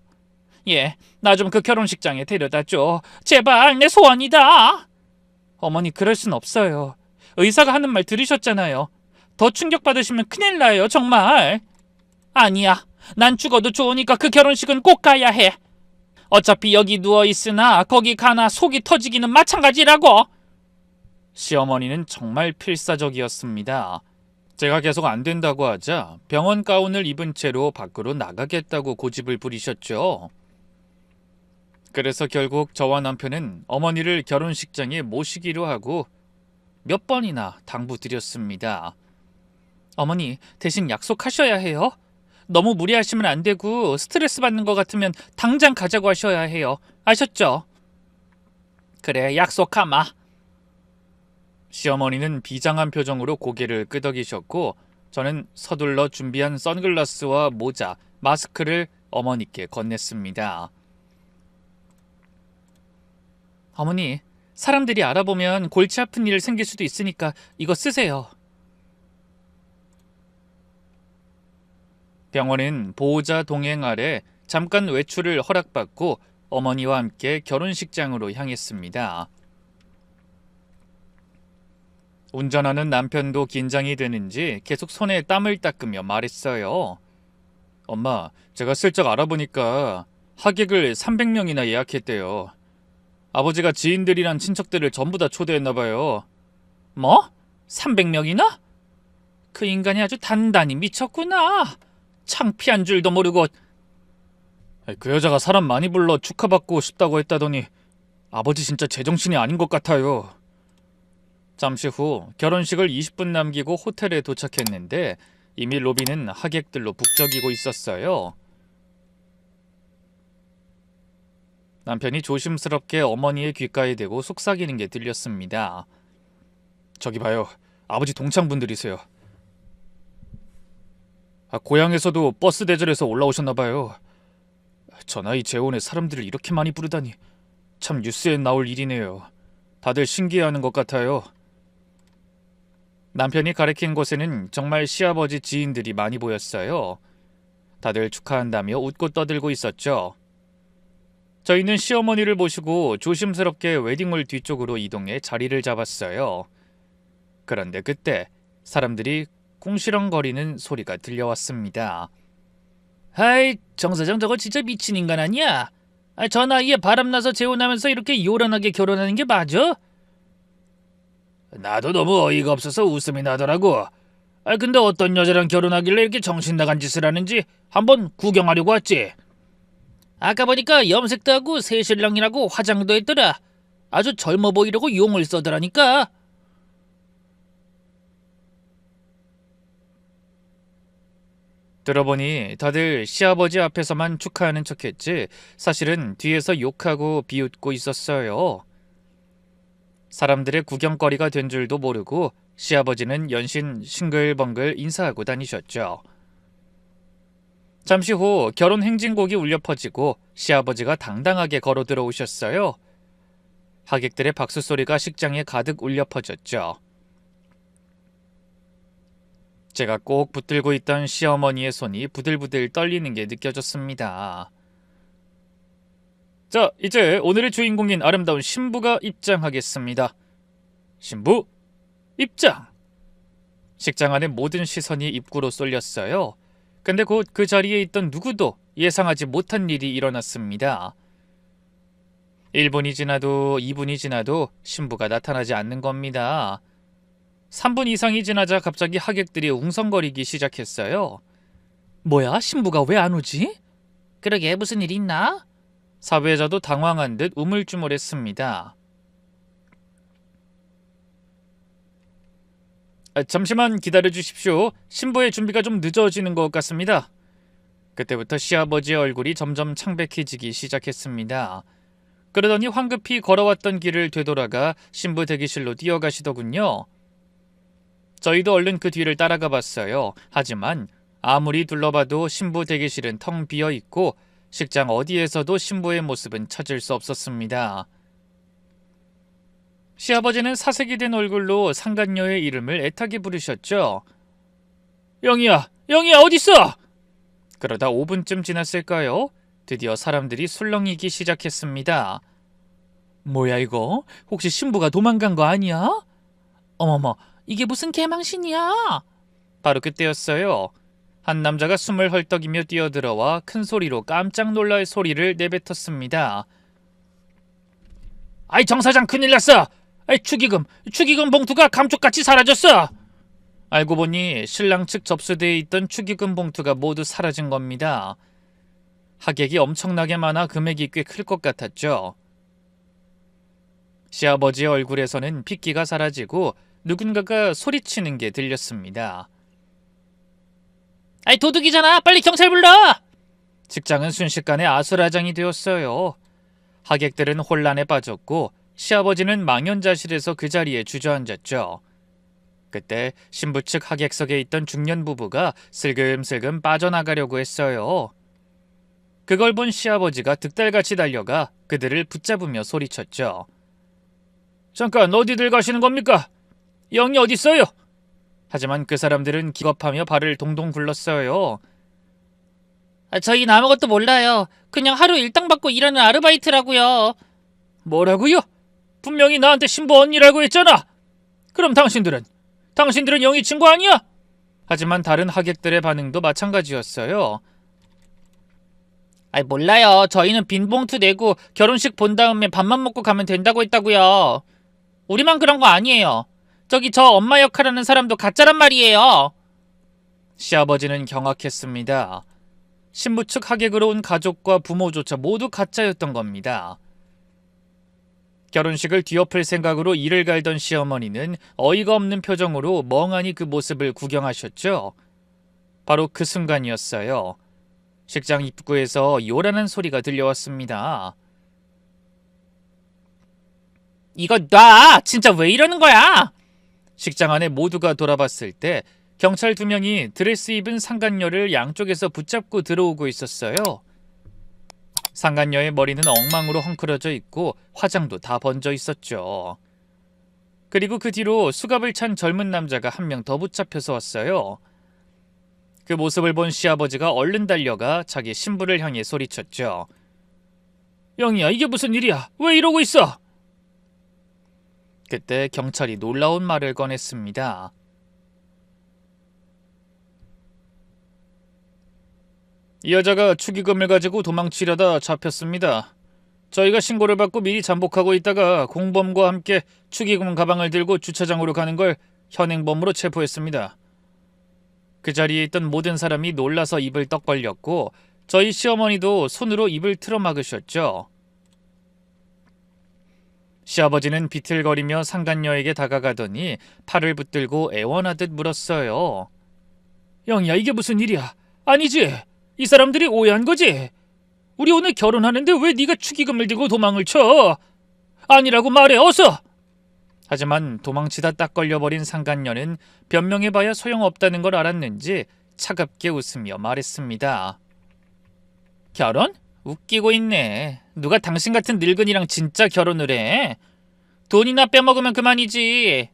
예, 나 좀 그 결혼식장에 데려다줘. 제발, 내 소원이다. 어머니, 그럴 순 없어요. 의사가 하는 말 들으셨잖아요. 더 충격받으시면 큰일 나요, 정말. 아니야, 난 죽어도 좋으니까 그 결혼식은 꼭 가야 해. 어차피 여기 누워있으나 거기 가나 속이 터지기는 마찬가지라고. 시어머니는 정말 필사적이었습니다. 제가 계속 안 된다고 하자 병원 가운을 입은 채로 밖으로 나가겠다고 고집을 부리셨죠. 그래서 결국 저와 남편은 어머니를 결혼식장에 모시기로 하고 몇 번이나 당부드렸습니다. 어머니, 대신 약속하셔야 해요. 너무 무리하시면 안 되고 스트레스 받는 것 같으면 당장 가자고 하셔야 해요. 아셨죠? 그래, 약속하마. 시어머니는 비장한 표정으로 고개를 끄덕이셨고 저는 서둘러 준비한 선글라스와 모자, 마스크를 어머니께 건넸습니다. 어머니, 사람들이 알아보면 골치 아픈 일 생길 수도 있으니까 이거 쓰세요. 병원은 보호자 동행 아래 잠깐 외출을 허락받고 어머니와 함께 결혼식장으로 향했습니다. 운전하는 남편도 긴장이 되는지 계속 손에 땀을 닦으며 말했어요. 엄마, 제가 슬쩍 알아보니까 하객을 300명이나 예약했대요. 아버지가 지인들이랑 친척들을 전부 다 초대했나 봐요. 뭐? 300명이나? 그 인간이 아주 단단히 미쳤구나. 창피한 줄도 모르고. 그 여자가 사람 많이 불러 축하받고 싶다고 했다더니 아버지 진짜 제정신이 아닌 것 같아요. 잠시 후 결혼식을 20분 남기고 호텔에 도착했는데 이미 로비는 하객들로 북적이고 있었어요. 남편이 조심스럽게 어머니의 귓가에 대고 속삭이는 게 들렸습니다. 저기 봐요. 아버지 동창분들이세요. 고향에서도 버스 대절해서 올라오셨나 봐요. 저 나이 재혼에 사람들을 이렇게 많이 부르다니 참 뉴스에 나올 일이네요. 다들 신기해하는 것 같아요. 남편이 가리킨 곳에는 정말 시아버지 지인들이 많이 보였어요. 다들 축하한다며 웃고 떠들고 있었죠. 저희는 시어머니를 모시고 조심스럽게 웨딩홀 뒤쪽으로 이동해 자리를 잡았어요. 그런데 그때 사람들이 궁시렁거리는 소리가 들려왔습니다. 아이, 정 사장 저거 진짜 미친 인간 아니야? 저 나이에 바람나서 재혼하면서 이렇게 요란하게 결혼하는 게 맞아? 나도 너무 어이가 없어서 웃음이 나더라고. 근데 어떤 여자랑 결혼하길래 이렇게 정신 나간 짓을 하는지 한번 구경하려고 왔지. 아까 보니까 염색도 하고 새신랑이라고 화장도 했더라. 아주 젊어 보이려고 용을 써더라니까. 들어보니 다들 시아버지 앞에서만 축하하는 척했지 사실은 뒤에서 욕하고 비웃고 있었어요. 사람들의 구경거리가 된 줄도 모르고 시아버지는 연신 싱글벙글 인사하고 다니셨죠. 잠시 후 결혼 행진곡이 울려 퍼지고 시아버지가 당당하게 걸어 들어오셨어요. 하객들의 박수 소리가 식장에 가득 울려 퍼졌죠. 제가 꼭 붙들고 있던 시어머니의 손이 부들부들 떨리는 게 느껴졌습니다. 자, 이제 오늘의 주인공인 아름다운 신부가 입장하겠습니다. 신부, 입장! 식장 안의 모든 시선이 입구로 쏠렸어요. 근데 곧 그 자리에 있던 누구도 예상하지 못한 일이 일어났습니다. 1분이 지나도 2분이 지나도 신부가 나타나지 않는 겁니다. 3분 이상이 지나자 갑자기 하객들이 웅성거리기 시작했어요. 뭐야? 신부가 왜 안 오지? 그러게 무슨 일 있나? 사회자도 당황한 듯 우물쭈물했습니다. 잠시만 기다려주십시오. 신부의 준비가 좀 늦어지는 것 같습니다. 그때부터 시아버지의 얼굴이 점점 창백해지기 시작했습니다. 그러더니 황급히 걸어왔던 길을 되돌아가 신부 대기실로 뛰어가시더군요. 저희도 얼른 그 뒤를 따라가 봤어요. 하지만 아무리 둘러봐도 신부 대기실은 텅 비어있고 식장 어디에서도 신부의 모습은 찾을 수 없었습니다. 시아버지는 사색이 된 얼굴로 상간녀의 이름을 애타게 부르셨죠. 영희야, 영희야 어딨어? 그러다 5분쯤 지났을까요? 드디어 사람들이 술렁이기 시작했습니다. 뭐야 이거? 혹시 신부가 도망간 거 아니야? 어머머, 이게 무슨 개망신이야? 바로 그때였어요. 한 남자가 숨을 헐떡이며 뛰어들어와 큰 소리로 깜짝 놀랄 소리를 내뱉었습니다. 아이 정 사장 큰일 났어. 아이 축의금 봉투가 감쪽같이 사라졌어. 알고 보니 신랑 측 접수대에 있던 축의금 봉투가 모두 사라진 겁니다. 하객이 엄청나게 많아 금액이 꽤 클 것 같았죠. 시아버지의 얼굴에서는 핏기가 사라지고 누군가가 소리치는 게 들렸습니다. 아이 도둑이잖아. 빨리 경찰 불러. 직장은 순식간에 아수라장이 되었어요. 하객들은 혼란에 빠졌고 시아버지는 망연자실해서 그 자리에 주저앉았죠. 그때 신부 측 하객석에 있던 중년 부부가 슬금슬금 빠져나가려고 했어요. 그걸 본 시아버지가 득달같이 달려가 그들을 붙잡으며 소리쳤죠. 잠깐 어디들 가시는 겁니까? 영이 어디 있어요? 하지만 그 사람들은 기겁하며 발을 동동 굴렀어요. 저희는 아무것도 몰라요. 그냥 하루 일당 받고 일하는 아르바이트라고요. 뭐라고요? 분명히 나한테 신부 언니라고 했잖아. 그럼 당신들은 영희 친구 아니야? 하지만 다른 하객들의 반응도 마찬가지였어요. 몰라요. 저희는 빈 봉투 내고 결혼식 본 다음에 밥만 먹고 가면 된다고 했다고요. 우리만 그런 거 아니에요. 저기 저 엄마 역할하는 사람도 가짜란 말이에요. 시아버지는 경악했습니다. 신부 측 하객으로 온 가족과 부모조차 모두 가짜였던 겁니다. 결혼식을 뒤엎을 생각으로 이를 갈던 시어머니는 어이가 없는 표정으로 멍하니 그 모습을 구경하셨죠. 바로 그 순간이었어요. 식장 입구에서 요란한 소리가 들려왔습니다. 이거 놔! 진짜 왜 이러는 거야? 식장 안에 모두가 돌아봤을 때 경찰 2명이 드레스 입은 상간녀를 양쪽에서 붙잡고 들어오고 있었어요. 상간녀의 머리는 엉망으로 헝클어져 있고 화장도 다 번져 있었죠. 그리고 그 뒤로 수갑을 찬 젊은 남자가 한 명 더 붙잡혀서 왔어요. 그 모습을 본 시아버지가 얼른 달려가 자기 신부를 향해 소리쳤죠. 영희야, 이게 무슨 일이야? 왜 이러고 있어? 그때 경찰이 놀라운 말을 꺼냈습니다. 이 여자가 축의금을 가지고 도망치려다 잡혔습니다. 저희가 신고를 받고 미리 잠복하고 있다가 공범과 함께 축의금 가방을 들고 주차장으로 가는 걸 현행범으로 체포했습니다. 그 자리에 있던 모든 사람이 놀라서 입을 떡 벌렸고 저희 시어머니도 손으로 입을 틀어막으셨죠. 시아버지는 비틀거리며 상간녀에게 다가가더니 팔을 붙들고 애원하듯 물었어요. 영희야, 이게 무슨 일이야? 아니지? 이 사람들이 오해한 거지? 우리 오늘 결혼하는데 왜 네가 축의금을 들고 도망을 쳐? 아니라고 말해, 어서! 하지만 도망치다 딱 걸려버린 상간녀는 변명해봐야 소용없다는 걸 알았는지 차갑게 웃으며 말했습니다. 결혼? 웃기고 있네. 누가 당신 같은 늙은이랑 진짜 결혼을 해? 돈이나 빼먹으면 그만이지.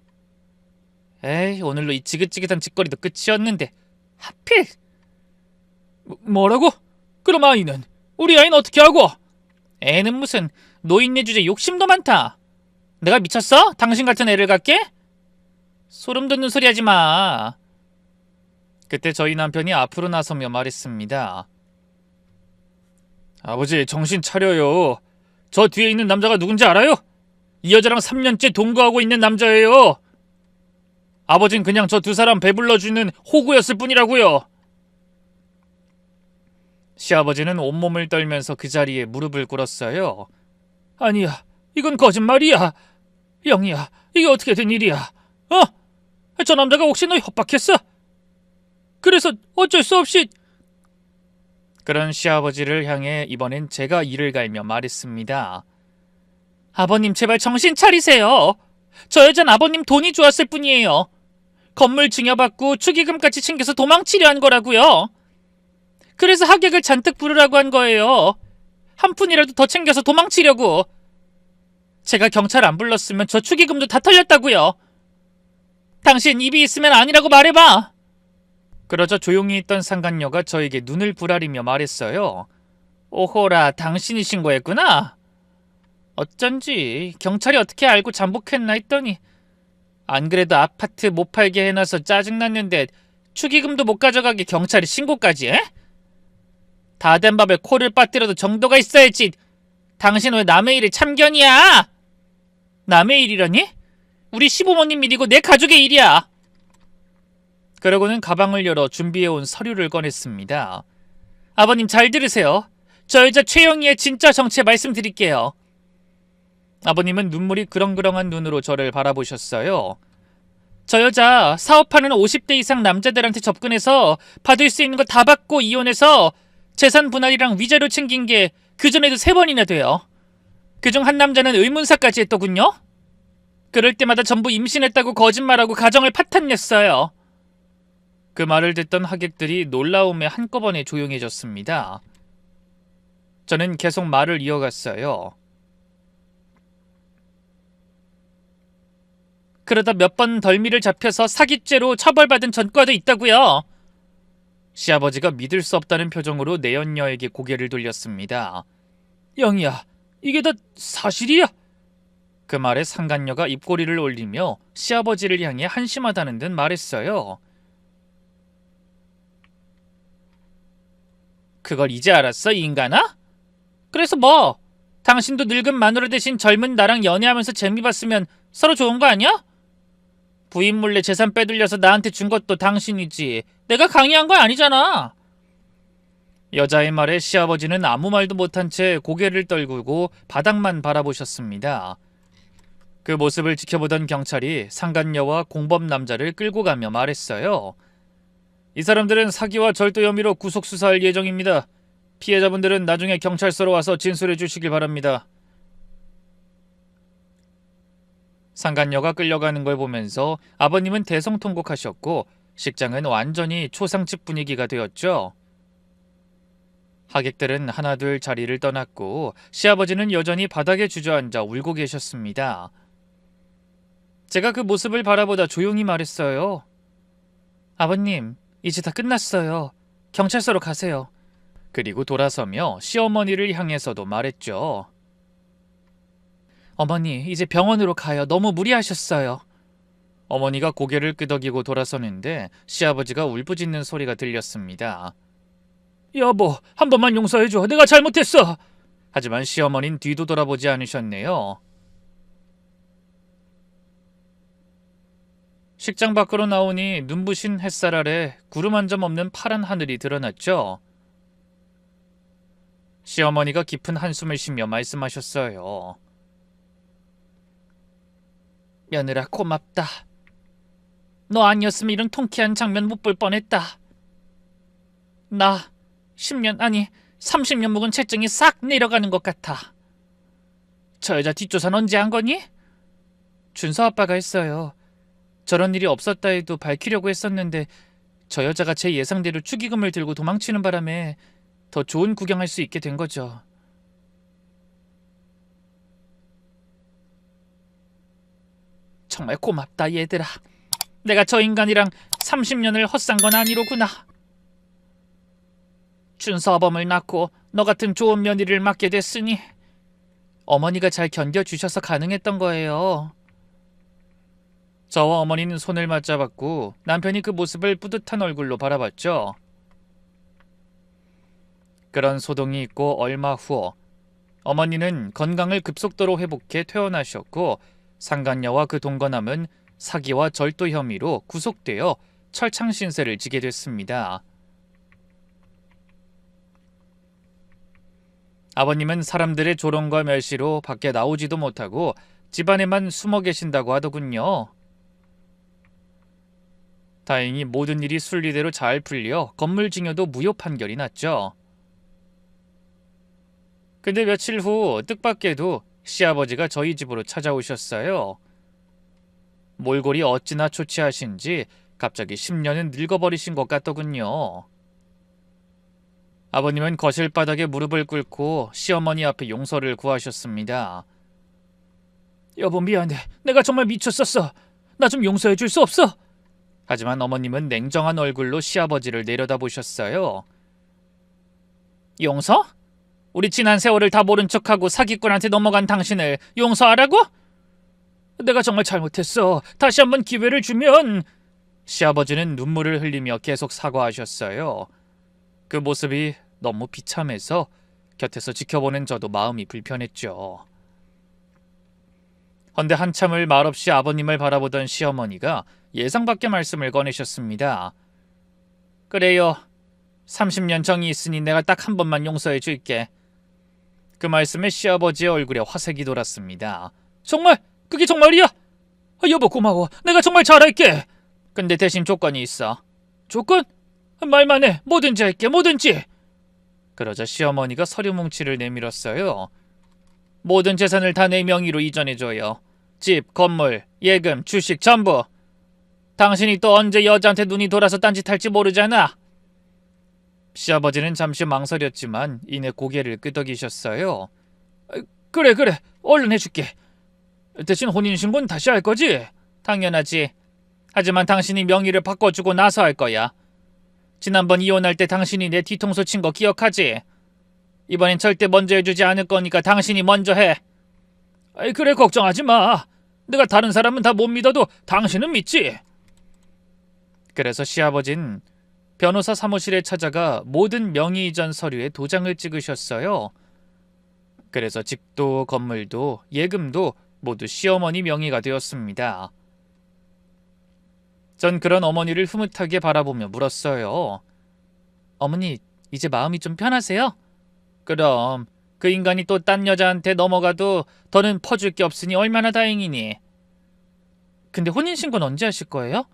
에이, 오늘로 이 지긋지긋한 짓거리도 끝이었는데 하필. 뭐라고? 그럼 아이는? 우리 아이는 어떻게 하고? 애는 무슨, 노인네 주제 욕심도 많다. 내가 미쳤어? 당신 같은 애를 갖게? 소름 돋는 소리 하지 마. 그때 저희 남편이 앞으로 나서며 말했습니다. 아버지, 정신 차려요. 저 뒤에 있는 남자가 누군지 알아요? 이 여자랑 3년째 동거하고 있는 남자예요. 아버진 그냥 저 두 사람 배불러주는 호구였을 뿐이라고요. 시아버지는 온몸을 떨면서 그 자리에 무릎을 꿇었어요. 아니야, 이건 거짓말이야. 영희야, 이게 어떻게 된 일이야? 저 남자가 혹시 너 협박했어? 그래서 어쩔 수 없이... 그런 시아버지를 향해 이번엔 제가 이를 갈며 말했습니다. 아버님, 제발 정신 차리세요. 저 여잔 아버님 돈이 좋았을 뿐이에요. 건물 증여받고 축의금까지 챙겨서 도망치려 한 거라고요. 그래서 하객을 잔뜩 부르라고 한 거예요. 한 푼이라도 더 챙겨서 도망치려고. 제가 경찰 안 불렀으면 저 축의금도 다 털렸다고요. 당신 입이 있으면 아니라고 말해봐. 그러자 조용히 있던 상간녀가 저에게 눈을 부라리며 말했어요. 오호라, 당신이 신고했구나. 어쩐지 경찰이 어떻게 알고 잠복했나 했더니 안 그래도 아파트 못 팔게 해놔서 짜증났는데 축의금도 못 가져가게 경찰에 신고까지 해? 다 된 밥에 코를 빠뜨려도 정도가 있어야지. 당신 왜 남의 일에 참견이야? 남의 일이라니? 우리 시부모님 일이고 내 가족의 일이야. 그러고는 가방을 열어 준비해온 서류를 꺼냈습니다. 아버님 잘 들으세요. 저 여자 최영희의 진짜 정체 말씀드릴게요. 아버님은 눈물이 그렁그렁한 눈으로 저를 바라보셨어요. 저 여자 사업하는 50대 이상 남자들한테 접근해서 받을 수 있는 거 다 받고 이혼해서 재산 분할이랑 위자료 챙긴 게 그전에도 3번이나 돼요. 그중 한 남자는 의문사까지 했더군요. 그럴 때마다 전부 임신했다고 거짓말하고 가정을 파탄냈어요. 그 말을 듣던 하객들이 놀라움에 한꺼번에 조용해졌습니다. 저는 계속 말을 이어갔어요. 그러다 몇 번 덜미를 잡혀서 사기죄로 처벌받은 전과도 있다고요. 시아버지가 믿을 수 없다는 표정으로 내연녀에게 고개를 돌렸습니다. 영희야, 이게 다 사실이야? 그 말에 상간녀가 입꼬리를 올리며 시아버지를 향해 한심하다는 듯 말했어요. 그걸 이제 알았어, 이 인간아? 그래서 뭐? 당신도 늙은 마누라 대신 젊은 나랑 연애하면서 재미 봤으면 서로 좋은 거 아니야? 부인 몰래 재산 빼돌려서 나한테 준 것도 당신이지. 내가 강요한 건 아니잖아. 여자의 말에 시아버지는 아무 말도 못한 채 고개를 떨구고 바닥만 바라보셨습니다. 그 모습을 지켜보던 경찰이 상간녀와 공범 남자를 끌고 가며 말했어요. 이 사람들은 사기와 절도 혐의로 구속 수사할 예정입니다. 피해자분들은 나중에 경찰서로 와서 진술해 주시길 바랍니다. 상간녀가 끌려가는 걸 보면서 아버님은 대성통곡하셨고 식장은 완전히 초상집 분위기가 되었죠. 하객들은 하나둘 자리를 떠났고 시아버지는 여전히 바닥에 주저앉아 울고 계셨습니다. 제가 그 모습을 바라보다 조용히 말했어요. 아버님, 이제 다 끝났어요. 경찰서로 가세요. 그리고 돌아서며 시어머니를 향해서도 말했죠. 어머니, 이제 병원으로 가요. 너무 무리하셨어요. 어머니가 고개를 끄덕이고 돌아서는데 시아버지가 울부짖는 소리가 들렸습니다. 여보, 한 번만 용서해줘. 내가 잘못했어. 하지만 시어머니는 뒤도 돌아보지 않으셨네요. 식장 밖으로 나오니 눈부신 햇살 아래 구름 한 점 없는 파란 하늘이 드러났죠. 시어머니가 깊은 한숨을 쉬며 말씀하셨어요. 며느라 고맙다. 너 아니었으면 이런 통쾌한 장면 못 볼 뻔했다. 나 10년 아니 30년 묵은 채증이 싹 내려가는 것 같아. 저 여자 뒷조사는 언제 한 거니? 준서 아빠가 했어요. 저런 일이 없었다 해도 밝히려고 했었는데 저 여자가 제 예상대로 축의금을 들고 도망치는 바람에 더 좋은 구경할 수 있게 된 거죠. 정말 고맙다 얘들아. 내가 저 인간이랑 30년을 헛산 건 아니로구나. 준서범을 낳고 너 같은 좋은 며느리를 맡게 됐으니 어머니가 잘 견뎌주셔서 가능했던 거예요. 저와 어머니는 손을 맞잡았고 남편이 그 모습을 뿌듯한 얼굴로 바라봤죠. 그런 소동이 있고 얼마 후 어머니는 건강을 급속도로 회복해 퇴원하셨고 상간녀와 그 동거남은 사기와 절도 혐의로 구속되어 철창신세를 지게 됐습니다. 아버님은 사람들의 조롱과 멸시로 밖에 나오지도 못하고 집안에만 숨어 계신다고 하더군요. 다행히 모든 일이 순리대로 잘 풀려 건물징여도 무효 판결이 났죠. 근데 며칠 후 뜻밖에도 시아버지가 저희 집으로 찾아오셨어요. 몰골이 어찌나 초췌하신지 갑자기 10년은 늙어버리신 것 같더군요. 아버님은 거실 바닥에 무릎을 꿇고 시어머니 앞에 용서를 구하셨습니다. 여보 미안해. 내가 정말 미쳤었어. 나 좀 용서해 줄 수 없어? 하지만 어머님은 냉정한 얼굴로 시아버지를 내려다보셨어요. 용서? 우리 지난 세월을 다 모른 척하고 사기꾼한테 넘어간 당신을 용서하라고? 내가 정말 잘못했어. 다시 한번 기회를 주면... 시아버지는 눈물을 흘리며 계속 사과하셨어요. 그 모습이 너무 비참해서 곁에서 지켜보는 저도 마음이 불편했죠. 헌데 한참을 말없이 아버님을 바라보던 시어머니가 예상 밖의 말씀을 꺼내셨습니다. 그래요. 30년 정이 있으니 내가 딱 한 번만 용서해 줄게. 그 말씀에 시아버지의 얼굴에 화색이 돌았습니다. 정말? 그게 정말이야? 여보 고마워. 내가 정말 잘할게. 근데 대신 조건이 있어. 조건? 말만 해. 뭐든지 할게. 뭐든지. 그러자 시어머니가 서류 뭉치를 내밀었어요. 모든 재산을 다 내 명의로 이전해줘요. 집, 건물, 예금, 주식 전부. 당신이 또 언제 여자한테 눈이 돌아서 딴짓할지 모르잖아. 시아버지는 잠시 망설였지만 이내 고개를 끄덕이셨어요. 그래 얼른 해줄게. 대신 혼인신고는 다시 할 거지? 당연하지. 하지만 당신이 명의를 바꿔주고 나서 할 거야. 지난번 이혼할 때 당신이 내 뒤통수 친 거 기억하지? 이번엔 절대 먼저 해주지 않을 거니까 당신이 먼저 해. 그래 걱정하지 마. 내가 다른 사람은 다 못 믿어도 당신은 믿지. 그래서 시아버진 변호사 사무실에 찾아가 모든 명의 이전 서류에 도장을 찍으셨어요. 그래서 집도 건물도 예금도 모두 시어머니 명의가 되었습니다. 전 그런 어머니를 흐뭇하게 바라보며 물었어요. 어머니, 이제 마음이 좀 편하세요? 그럼 그 인간이 또 딴 여자한테 넘어가도 더는 퍼줄 게 없으니 얼마나 다행이니. 근데 혼인신고는 언제 하실 거예요?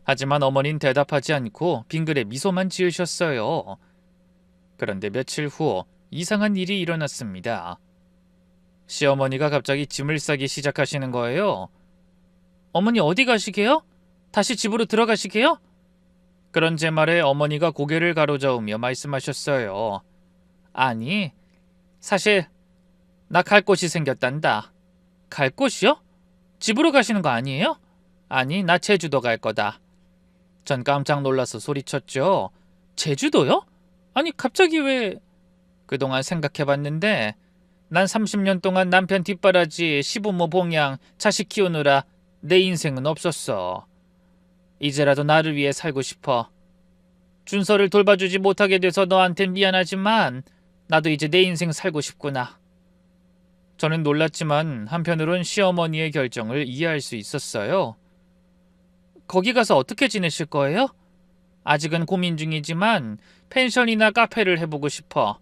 하지만 어머니는 대답하지 않고 빙그레 미소만 지으셨어요. 그런데 며칠 후 이상한 일이 일어났습니다. 시어머니가 갑자기 짐을 싸기 시작하시는 거예요. 어머니 어디 가시게요? 다시 집으로 들어가시게요? 그런 제 말에 어머니가 고개를 가로저으며 말씀하셨어요. 아니, 사실 나 갈 곳이 생겼단다. 갈 곳이요? 집으로 가시는 거 아니에요? 아니, 나 제주도 갈 거다. 전 깜짝 놀라서 소리쳤죠. 제주도요? 아니 갑자기 왜... 그동안 생각해봤는데 난 30년 동안 남편 뒷바라지, 시부모 봉양, 자식 키우느라 내 인생은 없었어. 이제라도 나를 위해 살고 싶어. 준서를 돌봐주지 못하게 돼서 너한텐 미안하지만 나도 이제 내 인생 살고 싶구나. 저는 놀랐지만 한편으론 시어머니의 결정을 이해할 수 있었어요. 거기 가서 어떻게 지내실 거예요? 아직은 고민 중이지만 펜션이나 카페를 해보고 싶어.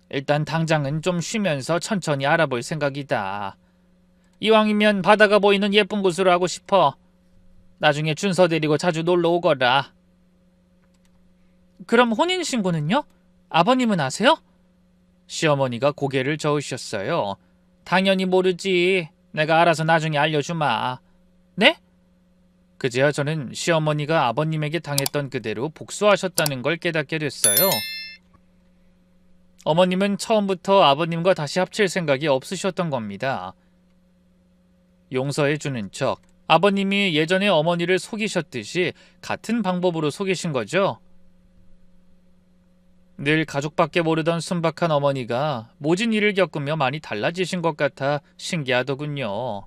일단 당장은 좀 쉬면서 천천히 알아볼 생각이다. 이왕이면 바다가 보이는 예쁜 곳으로 하고 싶어. 나중에 준서 데리고 자주 놀러 오거라. 그럼 혼인신고는요? 아버님은 아세요? 시어머니가 고개를 저으셨어요. 당연히 모르지. 내가 알아서 나중에 알려주마. 네? 그제야 저는 시어머니가 아버님에게 당했던 그대로 복수하셨다는 걸 깨닫게 됐어요. 어머님은 처음부터 아버님과 다시 합칠 생각이 없으셨던 겁니다. 용서해주는 척 아버님이 예전에 어머니를 속이셨듯이 같은 방법으로 속이신 거죠. 늘 가족밖에 모르던 순박한 어머니가 모진 일을 겪으며 많이 달라지신 것 같아 신기하더군요.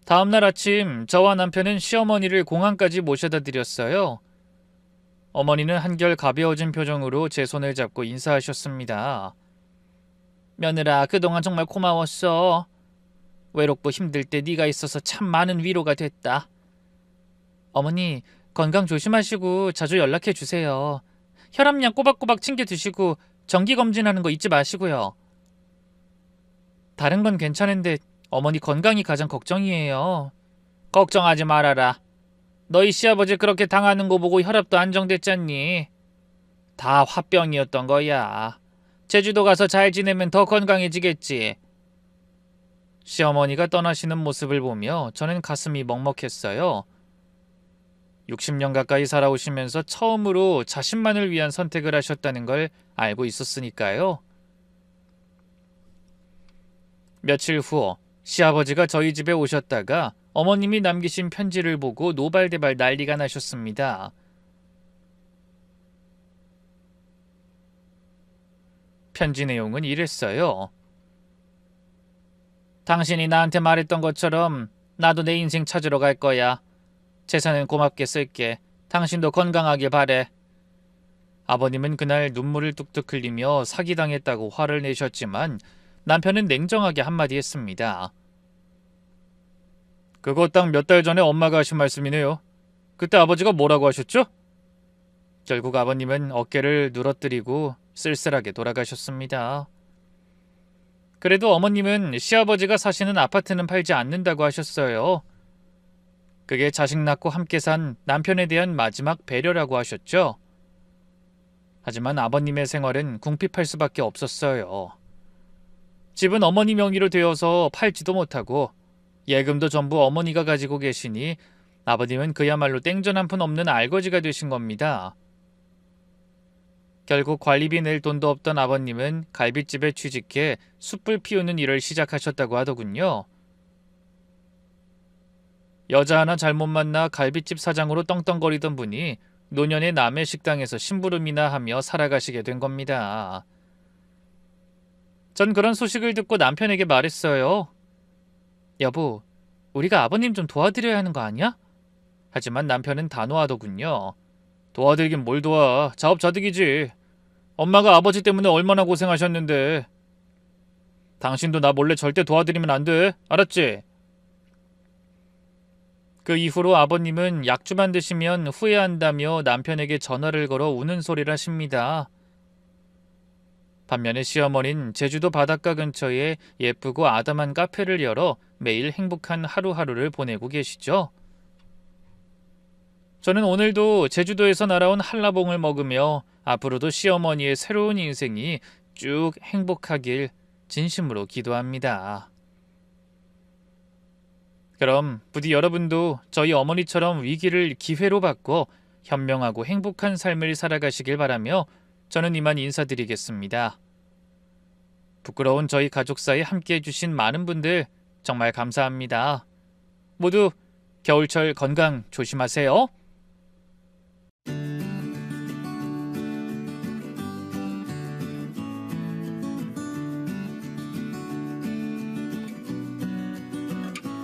다음날 아침 저와 남편은 시어머니를 공항까지 모셔다 드렸어요. 어머니는 한결 가벼워진 표정으로 제 손을 잡고 인사하셨습니다. 며느라 그동안 정말 고마웠어. 외롭고 힘들 때 네가 있어서 참 많은 위로가 됐다. 어머니 건강 조심하시고 자주 연락해 주세요. 혈압약 꼬박꼬박 챙겨 드시고 정기검진하는 거 잊지 마시고요. 다른 건 괜찮은데 어머니 건강이 가장 걱정이에요. 걱정하지 말아라. 너희 시아버지 그렇게 당하는 거 보고 혈압도 안정됐잖니. 다 화병이었던 거야. 제주도 가서 잘 지내면 더 건강해지겠지. 시어머니가 떠나시는 모습을 보며 저는 가슴이 먹먹했어요. 60년 가까이 살아오시면서 처음으로 자신만을 위한 선택을 하셨다는 걸 알고 있었으니까요. 며칠 후 시아버지가 저희 집에 오셨다가 어머님이 남기신 편지를 보고 노발대발 난리가 나셨습니다. 편지 내용은 이랬어요. 당신이 나한테 말했던 것처럼 나도 내 인생 찾으러 갈 거야. 재산은 고맙게 쓸게. 당신도 건강하길 바래. 아버님은 그날 눈물을 뚝뚝 흘리며 사기당했다고 화를 내셨지만 남편은 냉정하게 한마디 했습니다. 그거 딱 몇 달 전에 엄마가 하신 말씀이네요. 그때 아버지가 뭐라고 하셨죠? 결국 아버님은 어깨를 누러뜨리고 쓸쓸하게 돌아가셨습니다. 그래도 어머님은 시아버지가 사시는 아파트는 팔지 않는다고 하셨어요. 그게 자식 낳고 함께 산 남편에 대한 마지막 배려라고 하셨죠. 하지만 아버님의 생활은 궁핍할 수밖에 없었어요. 집은 어머니 명의로 되어서 팔지도 못하고 예금도 전부 어머니가 가지고 계시니 아버님은 그야말로 땡전 한 푼 없는 알거지가 되신 겁니다. 결국 관리비 낼 돈도 없던 아버님은 갈빗집에 취직해 숯불 피우는 일을 시작하셨다고 하더군요. 여자 하나 잘못 만나 갈빗집 사장으로 떵떵거리던 분이 노년의 남의 식당에서 심부름이나 하며 살아가시게 된 겁니다. 전 그런 소식을 듣고 남편에게 말했어요. 여보, 우리가 아버님 좀 도와드려야 하는 거 아니야? 하지만 남편은 단호하더군요. 도와드리긴 뭘 도와. 자업자득이지. 엄마가 아버지 때문에 얼마나 고생하셨는데. 당신도 나 몰래 절대 도와드리면 안 돼. 알았지? 그 이후로 아버님은 약주만 드시면 후회한다며 남편에게 전화를 걸어 우는 소리를 하십니다. 반면에 시어머니는 제주도 바닷가 근처에 예쁘고 아담한 카페를 열어 매일 행복한 하루하루를 보내고 계시죠. 저는 오늘도 제주도에서 날아온 한라봉을 먹으며 앞으로도 시어머니의 새로운 인생이 쭉 행복하길 진심으로 기도합니다. 그럼 부디 여러분도 저희 어머니처럼 위기를 기회로 바꿔 현명하고 행복한 삶을 살아가시길 바라며 저는 이만 인사드리겠습니다. 부끄러운 저희 가족사에 함께해 주신 많은 분들 정말 감사합니다. 모두 겨울철 건강 조심하세요.